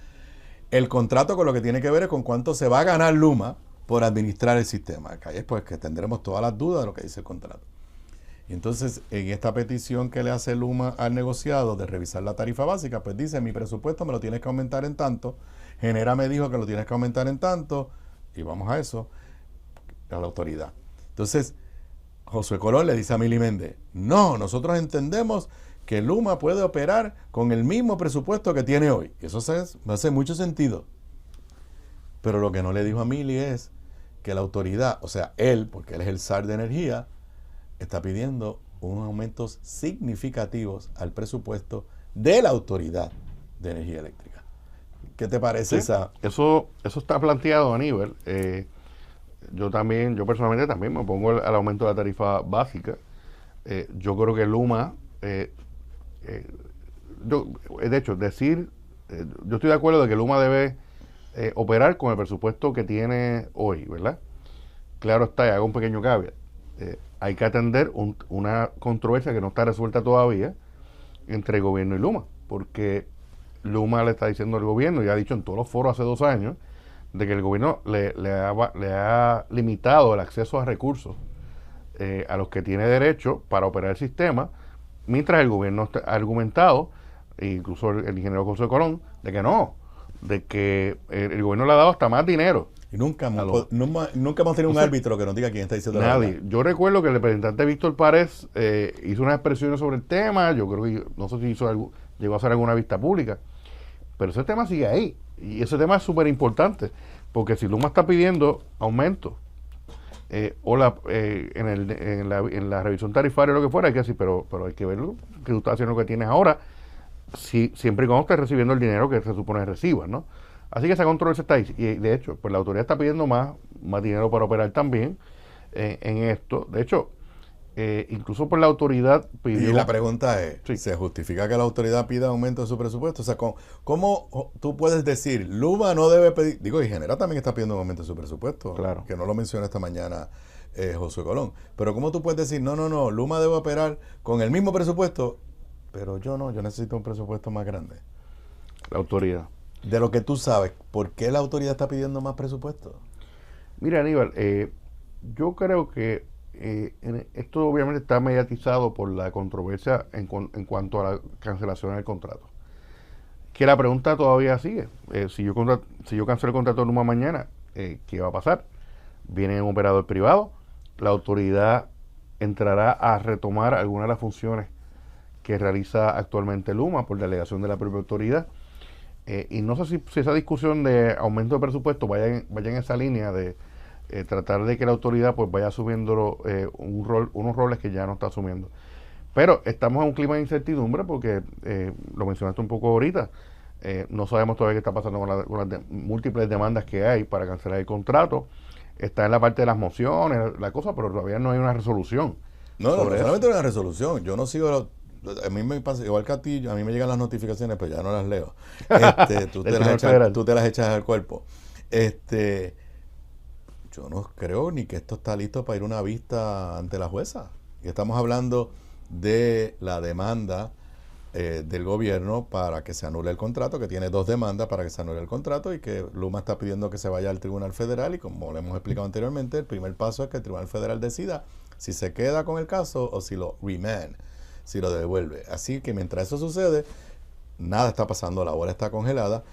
El contrato con lo que tiene que ver es con cuánto se va a ganar Luma por administrar el sistema. Acá es pues que tendremos todas las dudas de lo que dice el contrato. Y entonces, en esta petición que le hace Luma al negociado de revisar la tarifa básica, pues dice: mi presupuesto me lo tienes que aumentar en tanto, Genera me dijo que lo tienes que aumentar en tanto, y vamos a eso, a la autoridad. Entonces, Josué Colón le dice a Mili Méndez: no, nosotros entendemos que Luma puede operar con el mismo presupuesto que tiene hoy. Y eso hace mucho sentido. Pero lo que no le dijo a Mili es que la autoridad, o sea, él, porque él es el zar de energía, está pidiendo unos aumentos significativos al presupuesto de la Autoridad de Energía Eléctrica. ¿Qué te parece esa? Eso está planteado, Aníbal. Yo personalmente también me opongo al aumento de la tarifa básica. Yo creo que Luma, de hecho, yo estoy de acuerdo de que Luma debe operar con el presupuesto que tiene hoy, ¿verdad? Claro está, y hago un pequeño caveat. Hay que atender una controversia que no está resuelta todavía entre el gobierno y Luma, porque Luma le está diciendo al gobierno, y ha dicho en todos los foros hace 2 años, de que el gobierno le ha limitado el acceso a recursos a los que tiene derecho para operar el sistema, mientras el gobierno ha argumentado, e incluso el ingeniero José Colón, de que no, de que el gobierno le ha dado hasta más dinero. Y nunca hemos tenido un árbitro que nos diga quién está diciendo la verdad. Yo recuerdo que el representante Víctor Párez hizo unas expresiones sobre el tema. Yo creo que, no sé si llegó a hacer alguna vista pública, pero ese tema sigue ahí. Y ese tema es súper importante, porque si Luma está pidiendo aumento en la revisión tarifaria o lo que fuera, hay que decir, pero hay que ver que tú estás haciendo lo que tienes ahora, siempre y cuando estés recibiendo el dinero que se supone que recibas, ¿no? Así que esa controversia está ahí. Y de hecho, pues la autoridad está pidiendo más dinero para operar también en esto. De hecho, incluso por la autoridad pidió... Y la pregunta es, sí, ¿se justifica que la autoridad pida aumento de su presupuesto? O sea, ¿cómo tú puedes decir, Luma no debe pedir... Digo, y Genera también está pidiendo un aumento de su presupuesto. Claro. Que no lo mencionó esta mañana Josué Colón. Pero ¿cómo tú puedes decir, no, Luma debe operar con el mismo presupuesto, pero yo necesito un presupuesto más grande? La autoridad. De lo que tú sabes, ¿por qué la autoridad está pidiendo más presupuesto? Mira, Aníbal, yo creo que esto obviamente está mediatizado por la controversia en cuanto a la cancelación del contrato. Que la pregunta todavía sigue. Si yo cancelo el contrato de Luma mañana, ¿qué va a pasar? Viene un operador privado, la autoridad entrará a retomar algunas de las funciones que realiza actualmente Luma por delegación de la propia autoridad. Y no sé si esa discusión de aumento de presupuesto vaya en esa línea de tratar de que la autoridad pues vaya asumiendo unos roles que ya no está asumiendo. Pero estamos en un clima de incertidumbre porque, lo mencionaste un poco ahorita, no sabemos todavía qué está pasando con las múltiples demandas que hay para cancelar el contrato. Está en la parte de las mociones, la cosa, pero todavía no hay una resolución. No solamente una resolución. Yo no sigo... A mí me pasa, igual que a ti, a mí me llegan las notificaciones, pero ya no las leo. Tú te las echas al cuerpo. Yo no creo ni que esto está listo para ir a una vista ante la jueza. Y estamos hablando de la demanda del gobierno para que se anule el contrato, que tiene 2 demandas para que se anule el contrato, y que Luma está pidiendo que se vaya al Tribunal Federal, y como le hemos explicado anteriormente, el primer paso es que el Tribunal Federal decida si se queda con el caso o si lo remand, si lo devuelve. Así que mientras eso sucede, nada está pasando, la bola está congelada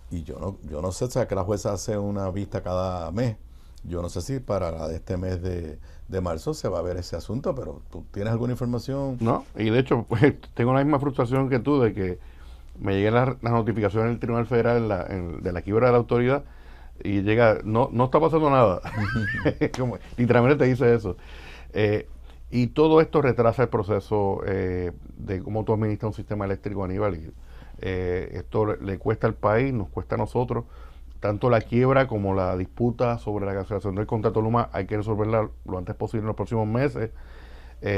y yo no sé, o sea, que la jueza hace una vista cada mes. Yo no sé si para la de este mes de marzo se va a ver ese asunto, pero ¿tú tienes alguna información? No, y de hecho pues, tengo la misma frustración que tú de que me lleguen las notificaciones del Tribunal Federal de la quiebra de la autoridad y llega, no está pasando nada. Literalmente te dice eso. Y todo esto retrasa el proceso de cómo tú administras un sistema eléctrico, Aníbal. Y, esto le cuesta al país, nos cuesta a nosotros. Tanto la quiebra como la disputa sobre la cancelación del contrato Luma hay que resolverla lo antes posible en los próximos meses.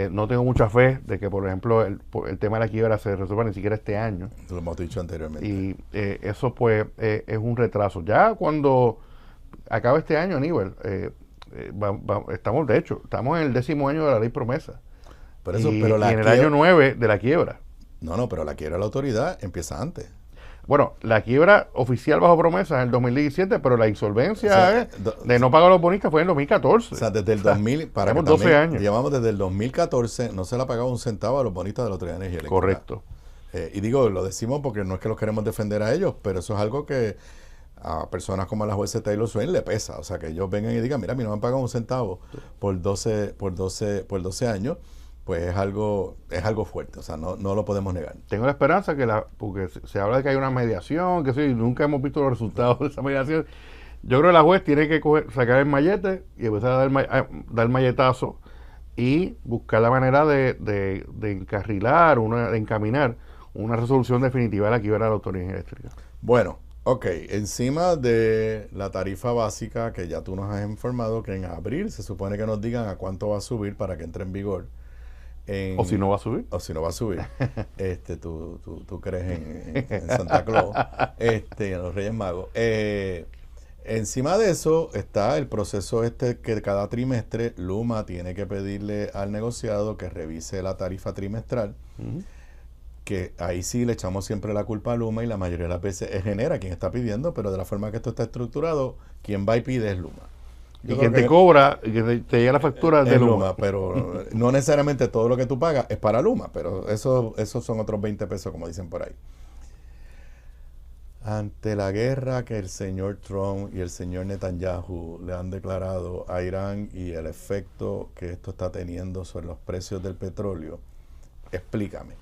No tengo mucha fe de que, por ejemplo, el tema de la quiebra se resuelva ni siquiera este año. Lo hemos dicho anteriormente. Y eso, pues, es un retraso. Ya cuando acabe este año, Aníbal, estamos en el 10º año de la ley promesa. Pero eso, y pero en el año 9 de la quiebra. No, pero la quiebra de la autoridad empieza antes. Bueno, la quiebra oficial bajo promesa es en el 2017, pero la insolvencia de no pagar a los bonistas fue en el 2014. O sea, desde el 2000, para que 12 años. Llevamos desde el 2014, no se le ha pagado un centavo a los bonistas de la Autoridad de Energía Eléctrica. Correcto. Y digo, lo decimos porque no es que los queremos defender a ellos, pero eso es algo que a personas como la jueza Taylor Swain le pesa. O sea, que ellos vengan y digan, mira, a mí no me han pagado un centavo por 12 años. Pues es algo fuerte, o sea, no lo podemos negar. Tengo la esperanza porque se habla de que hay una mediación, que sí, nunca hemos visto los resultados de esa mediación. Yo creo que la juez tiene que sacar el mallete y empezar a dar malletazo y buscar la manera de encarrilar, de encaminar una resolución definitiva de la quiebra de la autoridad eléctrica. Bueno, ok, encima de la tarifa básica que ya tú nos has informado que en abril se supone que nos digan a cuánto va a subir para que entre en vigor. O si no va a subir. O si no va a subir. Tú crees en Santa Claus, en los Reyes Magos. Encima de eso está el proceso que cada trimestre Luma tiene que pedirle al negociado que revise la tarifa trimestral, que ahí sí le echamos siempre la culpa a Luma y la mayoría de las veces es Genera quien está pidiendo, pero de la forma que esto está estructurado, quien va y pide es Luma. Y quien te cobra, y que te llega la factura de Luma. Pero no necesariamente todo lo que tú pagas es para Luma, pero esos son otros 20 pesos, como dicen por ahí. Ante la guerra que el señor Trump y el señor Netanyahu le han declarado a Irán y el efecto que esto está teniendo sobre los precios del petróleo, explícame.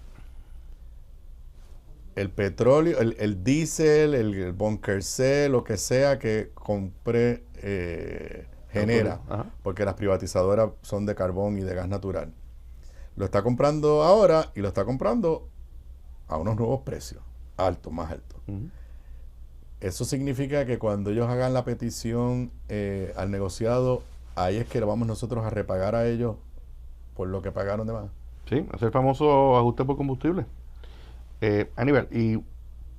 El petróleo, el diésel, el bunker C, lo que sea que compre Genera, porque las privatizadoras son de carbón y de gas natural. Lo está comprando ahora y lo está comprando a unos nuevos precios, más altos. Eso significa que cuando ellos hagan la petición al negociado, ahí es que lo vamos nosotros a repagar a ellos por lo que pagaron de más. Sí, es el famoso ajuste por combustible. Aníbal, y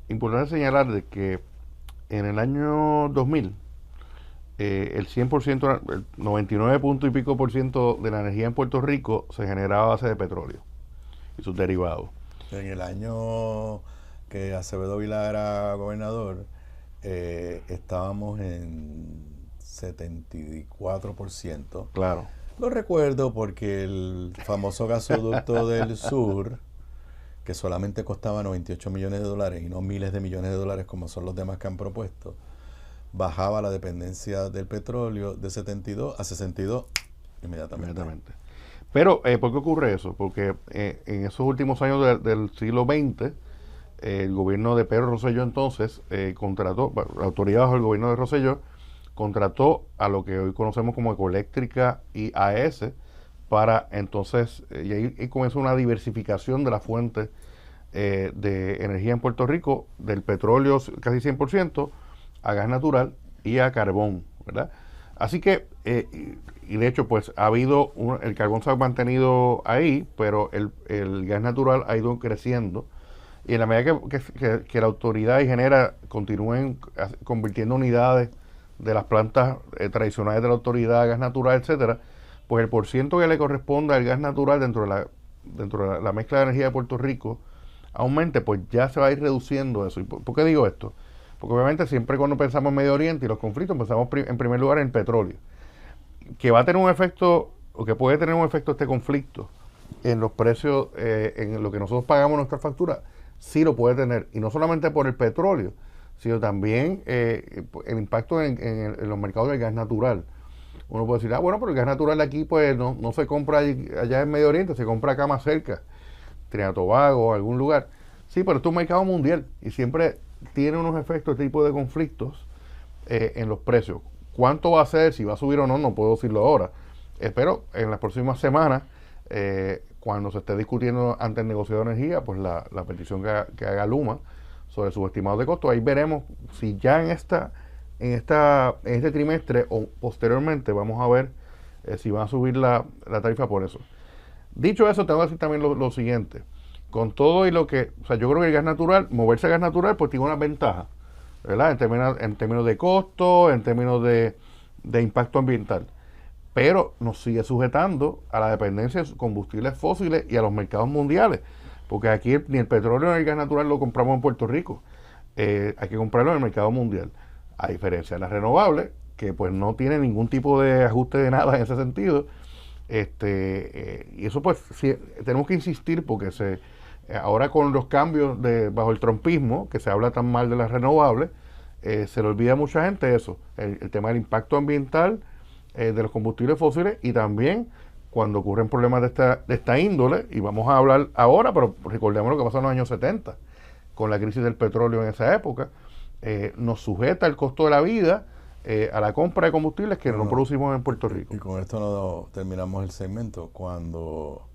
importante señalar de que en el año 2000, el 100%, el 99 punto y pico por ciento de la energía en Puerto Rico se generaba a base de petróleo y sus derivados. En el año que Acevedo Vilá era gobernador, estábamos en 74%. Claro. Lo recuerdo porque el famoso gasoducto del sur, que solamente costaba $98 millones y no miles de millones de dólares como son los demás que han propuesto, bajaba la dependencia del petróleo de 72 a 62 inmediatamente. Pero, ¿por qué ocurre eso? Porque en esos últimos años del siglo XX, el gobierno de Pedro Rosselló entonces contrató, la autoridad bajo el gobierno de Rosselló, contrató a lo que hoy conocemos como Ecoeléctrica y AES para entonces, y ahí comenzó una diversificación de las fuentes de energía en Puerto Rico, del petróleo casi 100%, a gas natural y a carbón, ¿verdad? Así que, y de hecho, pues ha habido, el carbón se ha mantenido ahí, pero el gas natural ha ido creciendo. Y en la medida que la autoridad y Genera continúen convirtiendo unidades de las plantas tradicionales de la autoridad, gas natural, etcétera, pues el porciento que le corresponde al gas natural dentro de la mezcla de energía de Puerto Rico aumente, pues ya se va a ir reduciendo eso. ¿Y por qué digo esto? Porque obviamente siempre cuando pensamos en Medio Oriente y los conflictos, pensamos en primer lugar en petróleo, que va a tener un efecto lo que puede tener un efecto este conflicto en los precios, en lo que nosotros pagamos en nuestra factura, sí lo puede tener. Y no solamente por el petróleo, sino también el impacto en los mercados del gas natural. Uno puede decir, bueno, pero el gas natural aquí pues no se compra allá en Medio Oriente, se compra acá más cerca, Trinidad y Tobago, algún lugar. Sí, pero esto es un mercado mundial y siempre tiene unos efectos, este tipo de conflictos en los precios. ¿Cuánto va a ser? Si va a subir o no, no puedo decirlo ahora. Espero en las próximas semanas, cuando se esté discutiendo ante el negociador de energía, pues la petición que haga Luma sobre sus estimados de costo, ahí veremos si ya en este trimestre o posteriormente vamos a ver si van a subir la tarifa por eso. Dicho eso, tengo que decir también lo siguiente. Con todo y lo que, o sea, yo creo que el gas natural, moverse a gas natural, pues tiene una ventaja, ¿verdad? En términos de costo, en términos de impacto ambiental. Pero nos sigue sujetando a la dependencia de combustibles fósiles y a los mercados mundiales. Porque aquí ni el petróleo ni el gas natural lo compramos en Puerto Rico. Hay que comprarlo en el mercado mundial. A diferencia de las renovables, que pues no tiene ningún tipo de ajuste de nada en ese sentido. Y eso pues sí, tenemos que insistir porque ahora con los cambios bajo el trumpismo, que se habla tan mal de las renovables, se le olvida a mucha gente eso, el tema del impacto ambiental de los combustibles fósiles y también cuando ocurren problemas de esta índole, y vamos a hablar ahora, pero recordemos lo que pasó en los años 70, con la crisis del petróleo en esa época, nos sujeta el costo de la vida a la compra de combustibles que no producimos en Puerto Rico. Y con esto no terminamos el segmento. Cuando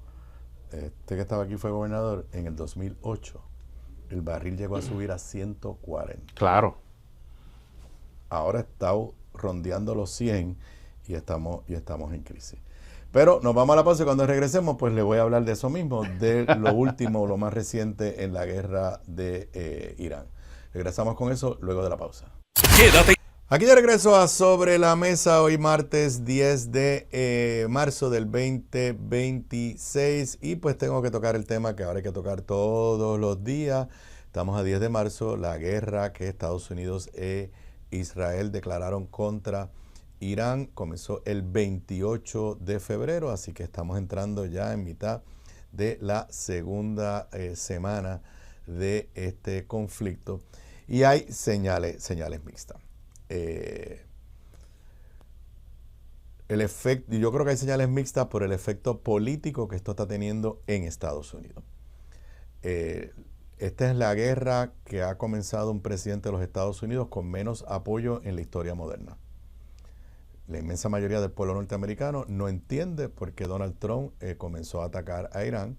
que estaba aquí fue gobernador, en el 2008, el barril llegó a subir a 140. Claro. Ahora está rondeando los 100 y estamos en crisis. Pero nos vamos a la pausa y cuando regresemos, pues le voy a hablar de eso mismo, de lo último, lo más reciente en la guerra de Irán. Regresamos con eso luego de la pausa. Quédate. Aquí de regreso a Sobre la Mesa, hoy martes 10 de marzo del 2026, y pues tengo que tocar el tema que ahora hay que tocar todos los días. Estamos a 10 de marzo, la guerra que Estados Unidos e Israel declararon contra Irán comenzó el 28 de febrero, así que estamos entrando ya en mitad de la segunda semana de este conflicto y hay señales mixtas. El efecto, yo creo que hay señales mixtas por el efecto político que esto está teniendo en Estados Unidos. Esta es la guerra que ha comenzado un presidente de los Estados Unidos con menos apoyo en la historia moderna. La inmensa mayoría del pueblo norteamericano no entiende por qué Donald Trump comenzó a atacar a Irán,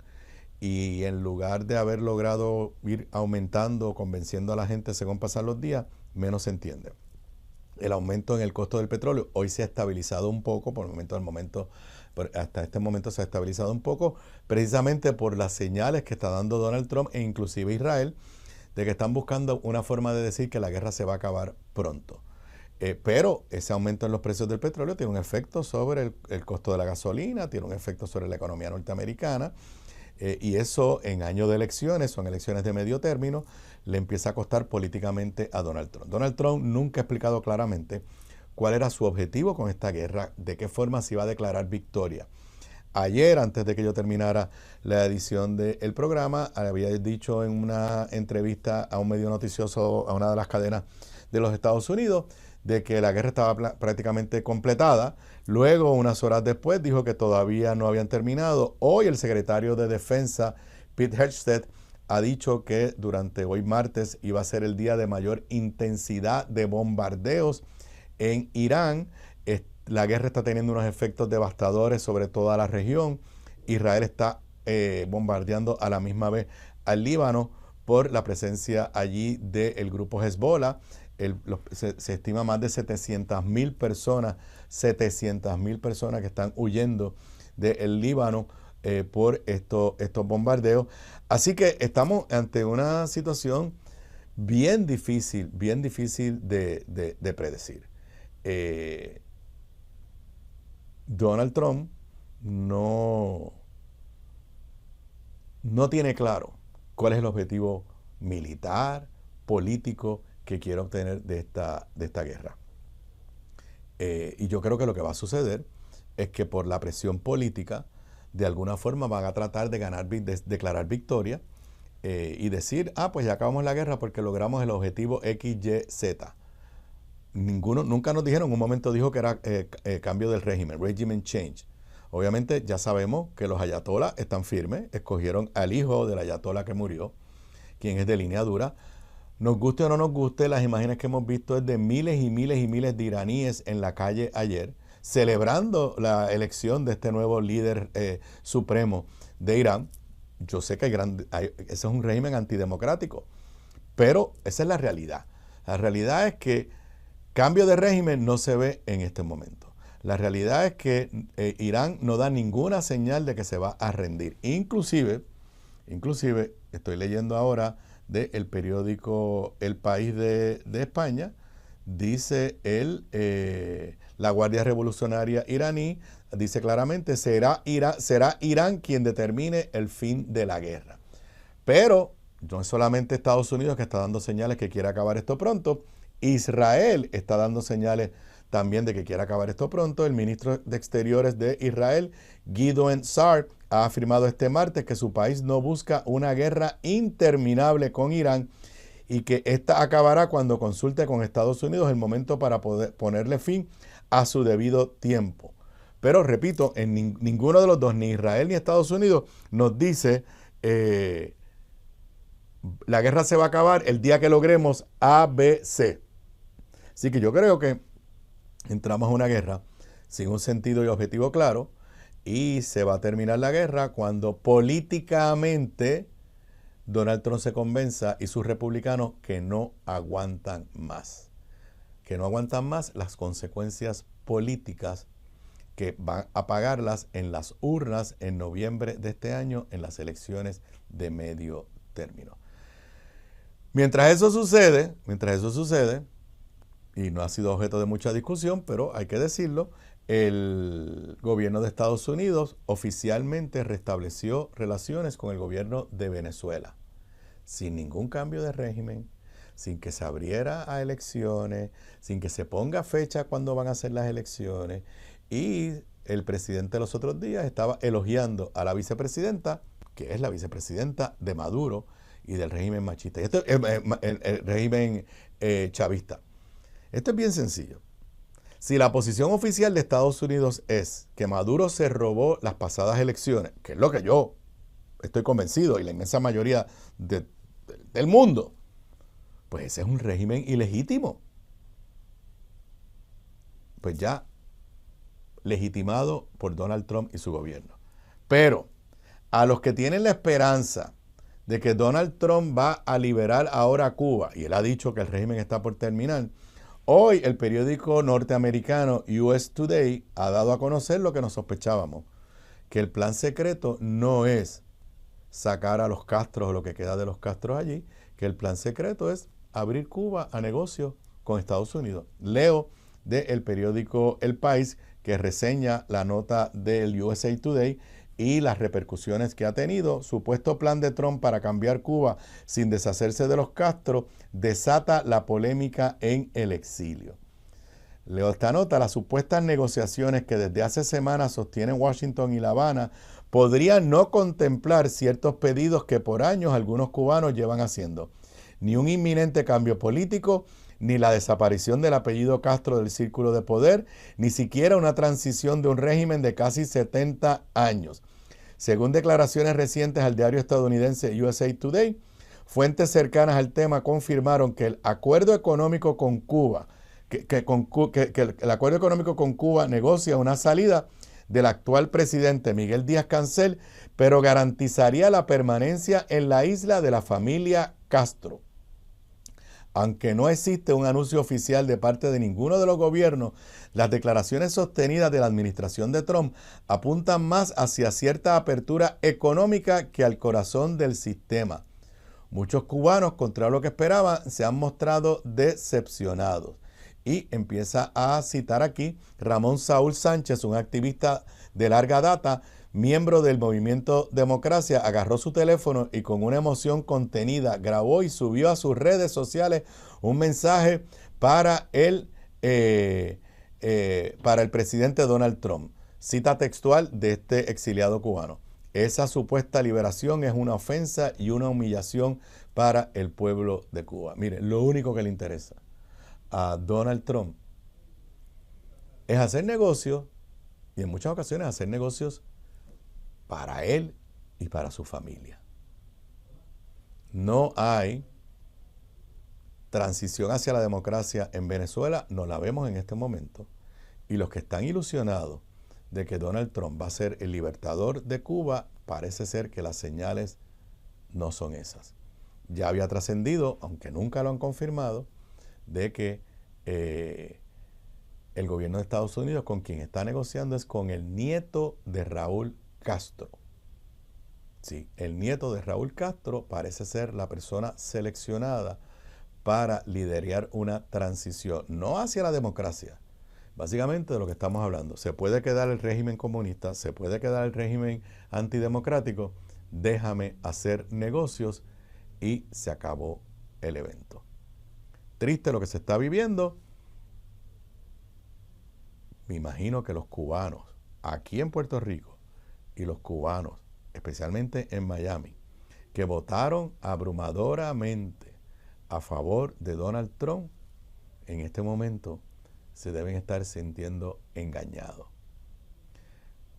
y en lugar de haber logrado ir aumentando, convenciendo a la gente según pasan los días, menos se entiende. El aumento en el costo del petróleo hoy se ha estabilizado un poco, hasta este momento se ha estabilizado un poco, precisamente por las señales que está dando Donald Trump e inclusive Israel, de que están buscando una forma de decir que la guerra se va a acabar pronto. Pero ese aumento en los precios del petróleo tiene un efecto sobre el costo de la gasolina, tiene un efecto sobre la economía norteamericana, y eso en años de elecciones, son elecciones de medio término, le empieza a costar políticamente a Donald Trump. Donald Trump nunca ha explicado claramente cuál era su objetivo con esta guerra, de qué forma se iba a declarar victoria. Ayer, antes de que yo terminara la edición del programa, había dicho en una entrevista a un medio noticioso, a una de las cadenas de los Estados Unidos, de que la guerra estaba prácticamente completada. Luego, unas horas después, dijo que todavía no habían terminado. Hoy el secretario de Defensa, Pete Hegseth, ha dicho que durante hoy martes iba a ser el día de mayor intensidad de bombardeos en Irán. La guerra está teniendo unos efectos devastadores sobre toda la región. Israel está bombardeando a la misma vez al Líbano por la presencia allí del grupo Hezbollah. Se estima más de 700,000 personas que están huyendo del Líbano por estos bombardeos. Así que estamos ante una situación bien difícil de predecir. Donald Trump no tiene claro cuál es el objetivo militar, político que quiere obtener de esta guerra. Y yo creo que lo que va a suceder es que por la presión política, de alguna forma van a tratar de declarar victoria y decir, pues ya acabamos la guerra porque logramos el objetivo XYZ. Nunca nos dijeron, en un momento dijo que era cambio del régimen, regime change. Obviamente ya sabemos que los ayatolás están firmes, escogieron al hijo del ayatolá que murió, quien es de línea dura. Nos guste o no nos guste, las imágenes que hemos visto es de miles y miles y miles de iraníes en la calle ayer, celebrando la elección de este nuevo líder supremo de Irán. Yo sé que ese es un régimen antidemocrático, pero esa es la realidad. La realidad es que cambio de régimen no se ve en este momento. La realidad es que Irán no da ninguna señal de que se va a rendir. Inclusive estoy leyendo ahora del periódico El País de España, dice la Guardia Revolucionaria iraní, dice claramente, será Irán quien determine el fin de la guerra. Pero no es solamente Estados Unidos que está dando señales que quiere acabar esto pronto, Israel está dando señales también de que quiere acabar esto pronto. El ministro de Exteriores de Israel, Gideon Sa'ar, ha afirmado este martes que su país no busca una guerra interminable con Irán y que esta acabará cuando consulte con Estados Unidos el momento para poder ponerle fin a su debido tiempo. Pero repito, en ninguno de los dos, ni Israel ni Estados Unidos, nos dice la guerra se va a acabar el día que logremos ABC. Así que yo creo que entramos a una guerra sin un sentido y objetivo claro, y se va a terminar la guerra cuando políticamente Donald Trump se convenza y sus republicanos que no aguantan más. Que no aguantan más las consecuencias políticas que van a pagarlas en las urnas en noviembre de este año en las elecciones de medio término. Mientras eso sucede, y no ha sido objeto de mucha discusión, pero hay que decirlo, el gobierno de Estados Unidos oficialmente restableció relaciones con el gobierno de Venezuela, sin ningún cambio de régimen, sin que se abriera a elecciones, sin que se ponga fecha cuando van a ser las elecciones. Y el presidente los otros días estaba elogiando a la vicepresidenta, que es la vicepresidenta de Maduro y del régimen machista. Y esto es el régimen chavista. Esto es bien sencillo. Si la posición oficial de Estados Unidos es que Maduro se robó las pasadas elecciones, que es lo que yo estoy convencido y la inmensa mayoría del mundo, pues ese es un régimen ilegítimo. Pues ya legitimado por Donald Trump y su gobierno. Pero a los que tienen la esperanza de que Donald Trump va a liberar ahora a Cuba, y él ha dicho que el régimen está por terminar, hoy el periódico norteamericano US Today ha dado a conocer lo que nos sospechábamos, que el plan secreto no es sacar a los Castros o lo que queda de los Castros allí, que el plan secreto es abrir Cuba a negocios con Estados Unidos. Leo del periódico El País, que reseña la nota del USA Today y las repercusiones que ha tenido. Supuesto plan de Trump para cambiar Cuba sin deshacerse de los Castro desata la polémica en el exilio. Leo esta nota: las supuestas negociaciones que desde hace semanas sostienen Washington y La Habana podrían no contemplar ciertos pedidos que por años algunos cubanos llevan haciendo. Ni un inminente cambio político, ni la desaparición del apellido Castro del círculo de poder, ni siquiera una transición de un régimen de casi 70 años. Según declaraciones recientes al diario estadounidense USA Today, fuentes cercanas al tema confirmaron que el acuerdo económico con Cuba, que el acuerdo económico con Cuba negocia una salida del actual presidente Miguel Díaz-Cancel, pero garantizaría la permanencia en la isla de la familia Castro. Aunque no existe un anuncio oficial de parte de ninguno de los gobiernos, las declaraciones sostenidas de la administración de Trump apuntan más hacia cierta apertura económica que al corazón del sistema. Muchos cubanos, contrario a lo que esperaban, se han mostrado decepcionados. Y empieza a citar aquí Ramón Saúl Sánchez, un activista de larga data, miembro del movimiento Democracia, agarró su teléfono y con una emoción contenida grabó y subió a sus redes sociales un mensaje para el presidente Donald Trump. Cita textual de este exiliado cubano. Esa supuesta liberación es una ofensa y una humillación para el pueblo de Cuba. Mire, lo único que le interesa a Donald Trump es hacer negocios, y en muchas ocasiones hacer negocios para él y para su familia. No hay transición hacia la democracia en Venezuela, no la vemos en este momento. Y los que están ilusionados de que Donald Trump va a ser el libertador de Cuba, parece ser que las señales no son esas. Ya había trascendido, aunque nunca lo han confirmado, de que el gobierno de Estados Unidos con quien está negociando es con el nieto de Raúl Castro. Sí, el nieto de Raúl Castro parece ser la persona seleccionada para liderar una transición, no hacia la democracia. Básicamente de lo que estamos hablando. Se puede quedar el régimen comunista, se puede quedar el régimen antidemocrático, déjame hacer negocios y se acabó el evento. Triste lo que se está viviendo. Me imagino que los cubanos aquí en Puerto Rico y los cubanos, especialmente en Miami, que votaron abrumadoramente a favor de Donald Trump, en este momento se deben estar sintiendo engañados.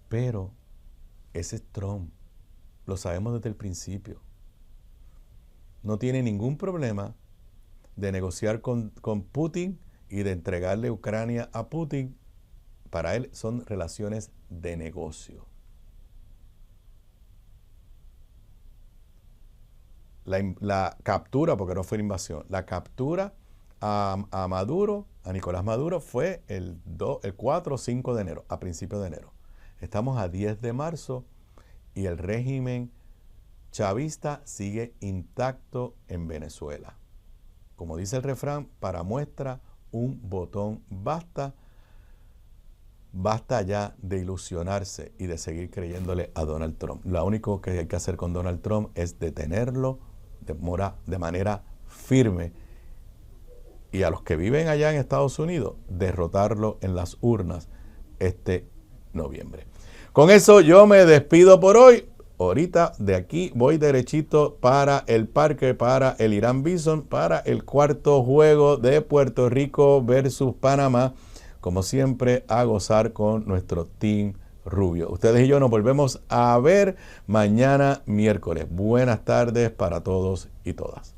Pero ese es Trump, lo sabemos desde el principio. No tiene ningún problema de negociar con Putin y de entregarle Ucrania a Putin. Para él son relaciones de negocio. La captura, porque no fue una invasión, la captura a Maduro, a Nicolás Maduro, fue el 4 o 5 de enero, a principios de enero. Estamos a 10 de marzo y el régimen chavista sigue intacto en Venezuela. Como dice el refrán, para muestra un botón basta. Basta ya de ilusionarse y de seguir creyéndole a Donald Trump. Lo único que hay que hacer con Donald Trump es detenerlo de manera firme, y a los que viven allá en Estados Unidos, derrotarlo en las urnas este noviembre. Con eso yo me despido por hoy. Ahorita de aquí voy derechito para el parque, para el Irán Bison, para el cuarto juego de Puerto Rico versus Panamá. Como siempre, a gozar con nuestro Team Rubio. Ustedes y yo nos volvemos a ver mañana miércoles. Buenas tardes para todos y todas.